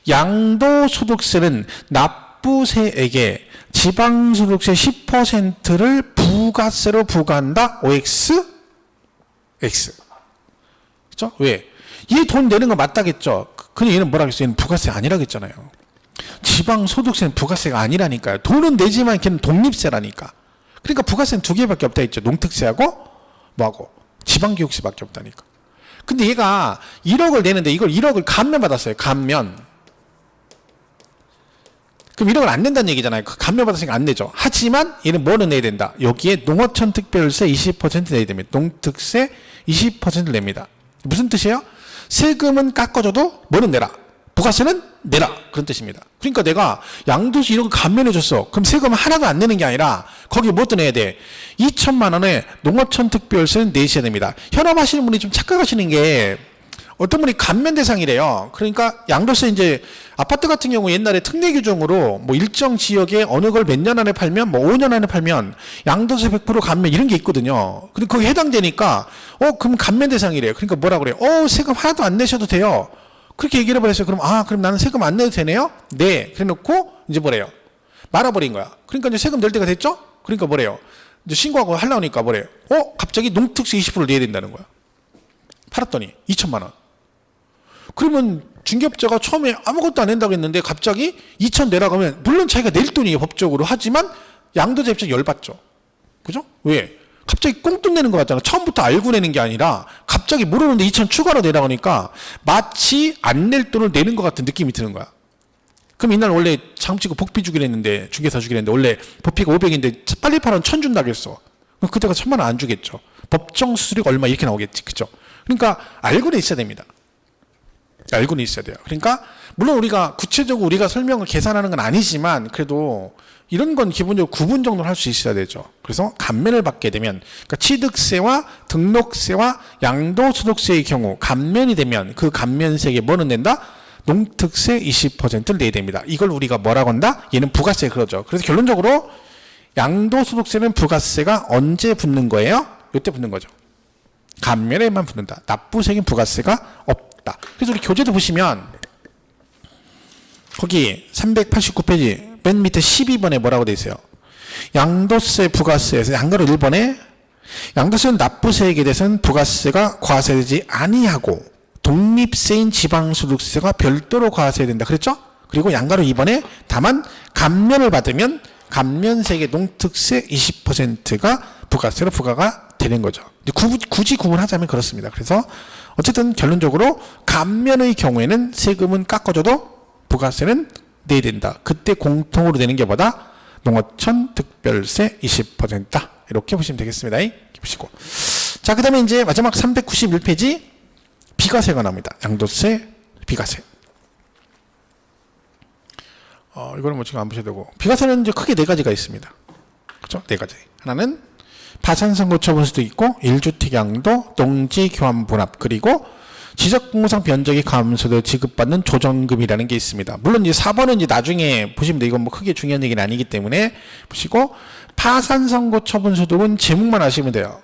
양도소득세는 납부세액에 지방소득세 10%를 부가세로 부과한다. OX? X. 그죠? 왜? 얘 돈 내는 거 맞다겠죠? 근데 얘는 뭐라겠어요? 얘는 부가세 아니라겠잖아요. 지방소득세는 부가세가 아니라니까요. 돈은 내지만 걔는 독립세라니까. 그러니까 부가세는 두 개밖에 없다 했죠. 농특세하고 뭐하고? 지방교육세밖에 없다니까. 근데 얘가 1억을 내는데 이걸 1억을 감면 받았어요. 감면. 그럼 이런 건 안 낸다는 얘기잖아요. 그 감면받았으니까 안 내죠. 하지만 얘는 뭐는 내야 된다. 여기에 농어촌 특별세 20% 내야 됩니다. 농특세 20%를 냅니다. 무슨 뜻이에요? 세금은 깎아줘도 뭐는 내라. 부가세는 내라. 그런 뜻입니다. 그러니까 내가 양도세 이런 거 감면해줬어. 그럼 세금 하나도 안 내는 게 아니라 거기에 뭐도 내야 돼. 2천만 원에 농어촌 특별세는 내셔야 됩니다. 현업하시는 분이 좀 착각하시는 게 어떤 분이 감면 대상이래요. 그러니까 양도세 이제 아파트 같은 경우 옛날에 특례 규정으로 뭐 일정 지역에 어느 걸 몇 년 안에 팔면 뭐 5년 안에 팔면 양도세 100% 감면 이런 게 있거든요. 근데 거기 해당되니까 그럼 감면 대상이래요. 그러니까 뭐라 그래요? 세금 하나도 안 내셔도 돼요. 그렇게 얘기를 해버렸어요. 그럼 나는 세금 안 내도 되네요? 네. 그래 놓고 이제 뭐래요? 말아버린 거야. 그러니까 이제 세금 낼 때가 됐죠? 그러니까 뭐래요? 이제 신고하고 하려니까 뭐래요? 갑자기 농특세 20%를 내야 된다는 거야. 팔았더니 2천만 원. 그러면 중개업자가 처음에 아무것도 안 낸다고 했는데 갑자기 2천 내라고 하면 물론 자기가 낼 돈이에요. 법적으로. 하지만 양도세 입장 열받죠. 그죠? 왜? 갑자기 꽁돈 내는 거 같잖아. 처음부터 알고 내는 게 아니라 갑자기 모르는데 2천 추가로 내라고 하니까 마치 안 낼 돈을 내는 것 같은 느낌이 드는 거야. 그럼 이날 원래 장치고 복비 주기로 했는데 중개사 주기로 했는데 원래 법비가 500인데 빨리 팔면 1,000 준다고 했어. 그럼 그때가 1,000만 원 안 주겠죠. 법정 수수료가 얼마 이렇게 나오겠지. 그죠? 그러니까 알고는 있어야 됩니다. 알고는 있어야 돼요. 그러니까 물론 우리가 구체적으로 우리가 설명을 계산하는 건 아니지만 그래도 이런 건 기본적으로 구분 정도는 할 수 있어야 되죠. 그래서 감면을 받게 되면 그러니까 취득세와 등록세와 양도소득세의 경우 감면이 되면 그 감면세에 뭐는 낸다? 농특세 20%를 내야 됩니다. 이걸 우리가 뭐라고 한다? 얘는 부가세 그러죠. 그래서 결론적으로 양도소득세는 부가세가 언제 붙는 거예요? 이때 붙는 거죠. 감면에만 붙는다. 납부세액은 부가세가 없다. 그래서 우리 교재도 보시면 거기 389페이지 맨 밑에 12번에 뭐라고 돼 있어요? 양도세 부가세에서 양가로 1번에 양도세는 납부세액에 대해서는 부가세가 과세되지 아니하고 독립세인 지방소득세가 별도로 과세된다. 그랬죠? 그리고 양가로 2번에 다만 감면을 받으면 감면세액의 농특세 20%가 부가세로 부과가 되는 거죠. 굳이 구분하자면 그렇습니다. 그래서 어쨌든 결론적으로 감면의 경우에는 세금은 깎아줘도 부가세는 내야 된다. 그때 공통으로 내는 게 뭐다? 농어촌 특별세 20%다. 이렇게 보시면 되겠습니다. 이렇게 보시고. 자, 그 다음에 이제 마지막 391페이지 비과세가 나옵니다. 양도세, 비과세. 이거는 뭐 지금 안 보셔도 되고. 비과세는 이제 크게 네 가지가 있습니다. 그죠? 네 가지. 하나는 파산선고 처분수도 있고, 1주택 양도, 농지 교환 분합, 그리고 지적공상 변적이 감소되어 지급받는 조정금이라는 게 있습니다. 물론 이제 4번은 이제 나중에 보시면 돼. 이건 뭐 크게 중요한 얘기는 아니기 때문에 보시고, 파산선고 처분소득은 제목만 아시면 돼요.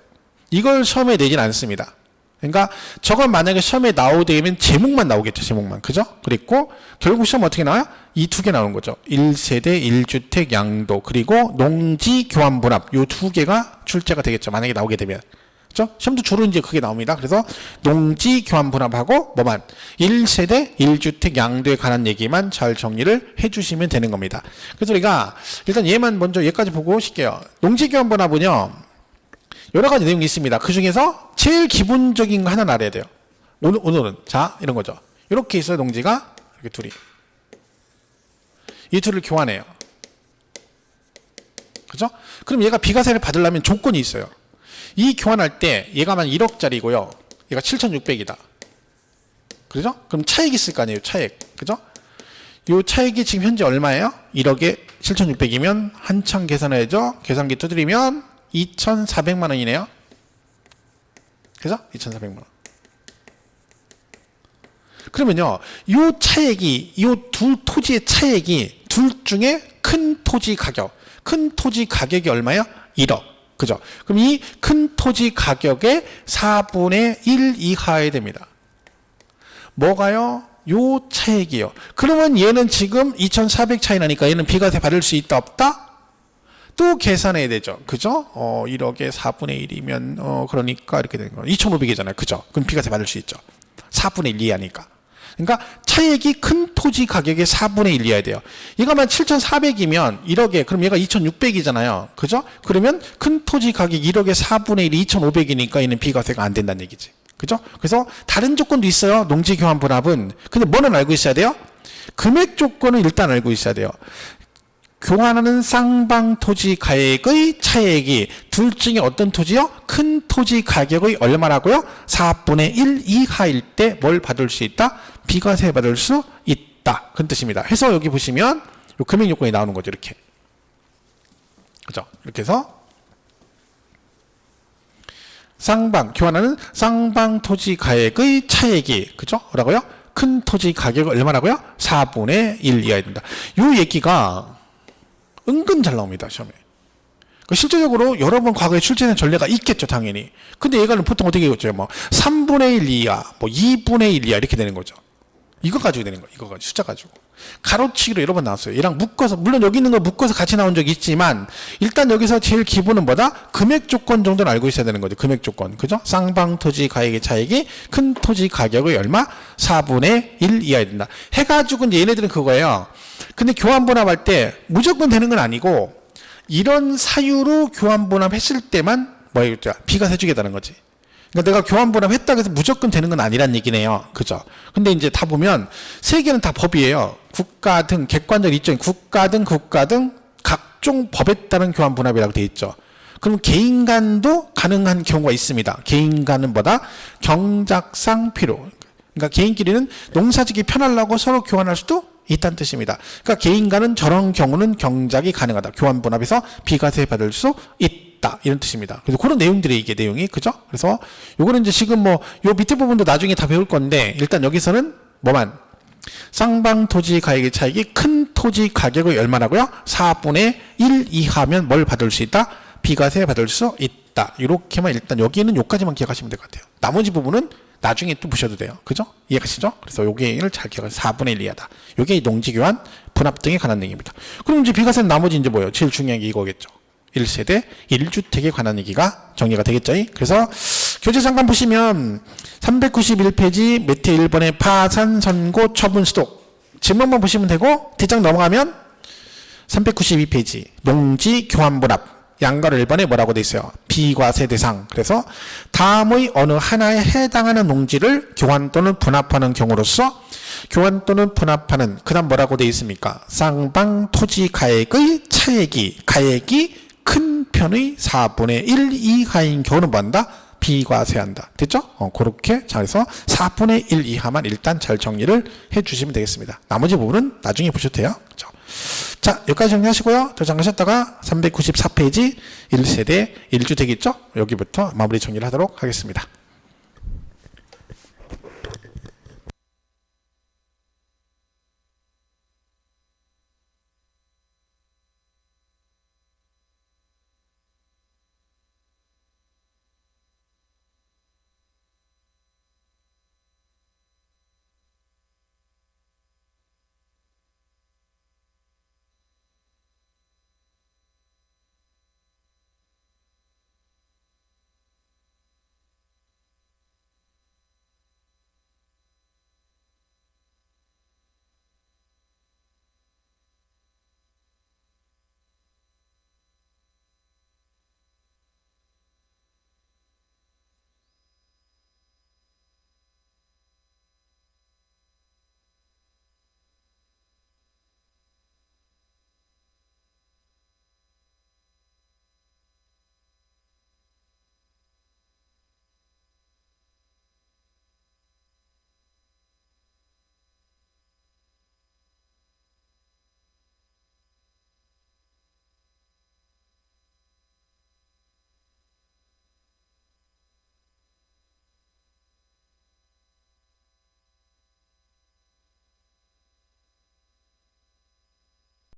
이걸 시험에 내진 않습니다. 그러니까 저건 만약에 시험에 나오되면 제목만 나오겠죠. 제목만. 그죠? 그리고 결국 시험 어떻게 나와요? 이 두 개 나오는 거죠. 1세대 1주택 양도 그리고 농지 교환 분합 요 두 개가 출제가 되겠죠. 만약에 나오게 되면. 그죠? 시험도 주로 이제 그게 나옵니다. 그래서 농지 교환 분합하고 뭐만 1세대 1주택 양도에 관한 얘기만 잘 정리를 해 주시면 되는 겁니다. 그래서 우리가 일단 얘만 먼저 얘까지 보고 오실게요. 농지 교환 분합은요. 여러 가지 내용이 있습니다. 그 중에서 제일 기본적인 거 하나 알아야 돼요. 오늘은 자 이런 거죠. 이렇게 있어요. 농지가 이렇게 둘이 이 둘을 교환해요. 그죠? 그럼 얘가 비과세를 받으려면 조건이 있어요. 이 교환할 때 얘가만 1억짜리고요. 얘가 7,600이다. 그죠? 그럼 차액이 있을 거 아니에요. 차액. 그죠? 요 차액이 지금 현재 얼마예요? 1억에 7,600이면 한참 계산해야죠. 계산기 두드리면 2,400만 원이네요. 그죠? 2,400만 원. 그러면요, 요 차액이, 요 두 토지의 차액이 둘 중에 큰 토지 가격이 얼마예요? 1억. 그죠? 그럼 이 큰 토지 가격의 4분의 1 이하에 됩니다. 뭐가요? 요 차액이요. 그러면 얘는 지금 2,400 차이 나니까 얘는 비과세 받을 수 있다, 없다? 또 계산해야 되죠. 그죠? 1억에 4분의 1이면, 그러니까 이렇게 되는 거예요. 2,500이잖아요. 그죠? 그럼 비과세 받을 수 있죠. 4분의 1 이하니까. 그러니까 차액이 큰 토지 가격의 4분의 1 이하야 돼요. 얘가만 7,400이면 1억에, 그럼 얘가 2,600이잖아요. 그죠? 그러면 큰 토지 가격 1억에 4분의 1이 2,500이니까 얘는 비과세가 안 된다는 얘기지. 그죠? 그래서 다른 조건도 있어요. 농지 교환 분합은. 근데 뭐는 알고 있어야 돼요? 금액 조건은 일단 알고 있어야 돼요. 교환하는 쌍방 토지 가액의 차액이 둘 중에 어떤 토지요? 큰 토지 가격의 얼마라고요? 4분의 1 이하일 때 뭘 받을 수 있다? 비과세 받을 수 있다. 그런 뜻입니다. 해서 여기 보시면 요 금액 요건이 나오는 거죠. 이렇게. 그죠? 이렇게 해서 교환하는 쌍방 토지 가액의 차액이, 그죠? 뭐라고요? 큰 토지 가격은 얼마라고요? 4분의 1 이하야 된다. 요 얘기가 은근 잘 나옵니다, 시험에. 실제적으로 여러 번 과거에 출제된 전례가 있겠죠, 당연히. 근데 얘가는 보통 어떻게 했죠? 뭐 3분의 1 이하, 뭐 2분의 1 이하 이렇게 되는 거죠. 이거 가지고 되는 거예요. 이거 가지고, 숫자 가지고. 가로치기로 여러 번 나왔어요. 얘랑 묶어서, 물론 여기 있는 거 묶어서 같이 나온 적이 있지만, 일단 여기서 제일 기본은 뭐다? 금액 조건 정도는 알고 있어야 되는 거죠. 금액 조건. 그죠? 쌍방 토지 가액의 차액이 큰 토지 가격의 얼마? 4분의 1 이하야 된다. 해가지고 이제 얘네들은 그거예요. 근데 교환분합할 때 무조건 되는 건 아니고, 이런 사유로 교환분합 했을 때만, 비과세 주겠다는 거지. 그러니까 내가 교환분합 했다고 해서 무조건 되는 건 아니란 얘기네요. 그죠? 근데 이제 다 보면 세 개는 다 법이에요. 국가 등 객관적 입장, 국가 등 각종 법에 따른 교환분합이라고 돼 있죠. 그럼 개인 간도 가능한 경우가 있습니다. 개인 간은 뭐다? 경작상 필요. 그러니까 개인끼리는 농사짓기 편하려고 서로 교환할 수도 있다는 뜻입니다. 그러니까 개인 간은 저런 경우는 경작이 가능하다. 교환분합에서 비과세 받을 수 있다. 이런 뜻입니다. 그래서 그런 내용들이 이게 내용이, 그죠? 그래서 요거는 이제 지금 요 밑에 부분도 나중에 다 배울 건데, 일단 여기서는 쌍방 토지 가격의 차익이 큰 토지 가격의 얼마라고요? 4분의 1 이하면 뭘 받을 수 있다? 비과세 받을 수 있다. 이렇게만 일단 여기는 요까지만 기억하시면 될 것 같아요. 나머지 부분은 나중에 또 보셔도 돼요. 그죠? 이해가시죠? 그래서 요게를 잘 기억하세요. 4분의 1 이하다. 요게 농지교환, 분합 등에 관한 내용입니다. 그럼 이제 비과세는 나머지 이제 뭐예요? 제일 중요한 게 이거겠죠. 1세대 1주택에 관한 얘기가 정리가 되겠죠. 그래서 교재상단 보시면 391페이지 매트 1번의 파산, 선고, 처분, 수독 지문만 보시면 되고, 뒷장 넘어가면 392페이지 농지 교환분합 양가로 1번에 뭐라고 돼 있어요? 비과세 대상. 그래서 다음의 어느 하나에 해당하는 농지를 교환 또는 분합하는 경우로서 교환 또는 분합하는, 그 다음 뭐라고 돼 있습니까? 쌍방 토지 가액의 가액이 큰 편의 4분의 1 이하인 경우는 뭐한다? 비과세한다. 됐죠? 그렇게 잘해서 4분의 1 이하만 일단 잘 정리를 해 주시면 되겠습니다. 나머지 부분은 나중에 보셔도 돼요. 그렇죠? 자, 여기까지 정리하시고요. 저 잠가셨다가 394페이지 1세대 1주택 있죠? 여기부터 마무리 정리를 하도록 하겠습니다.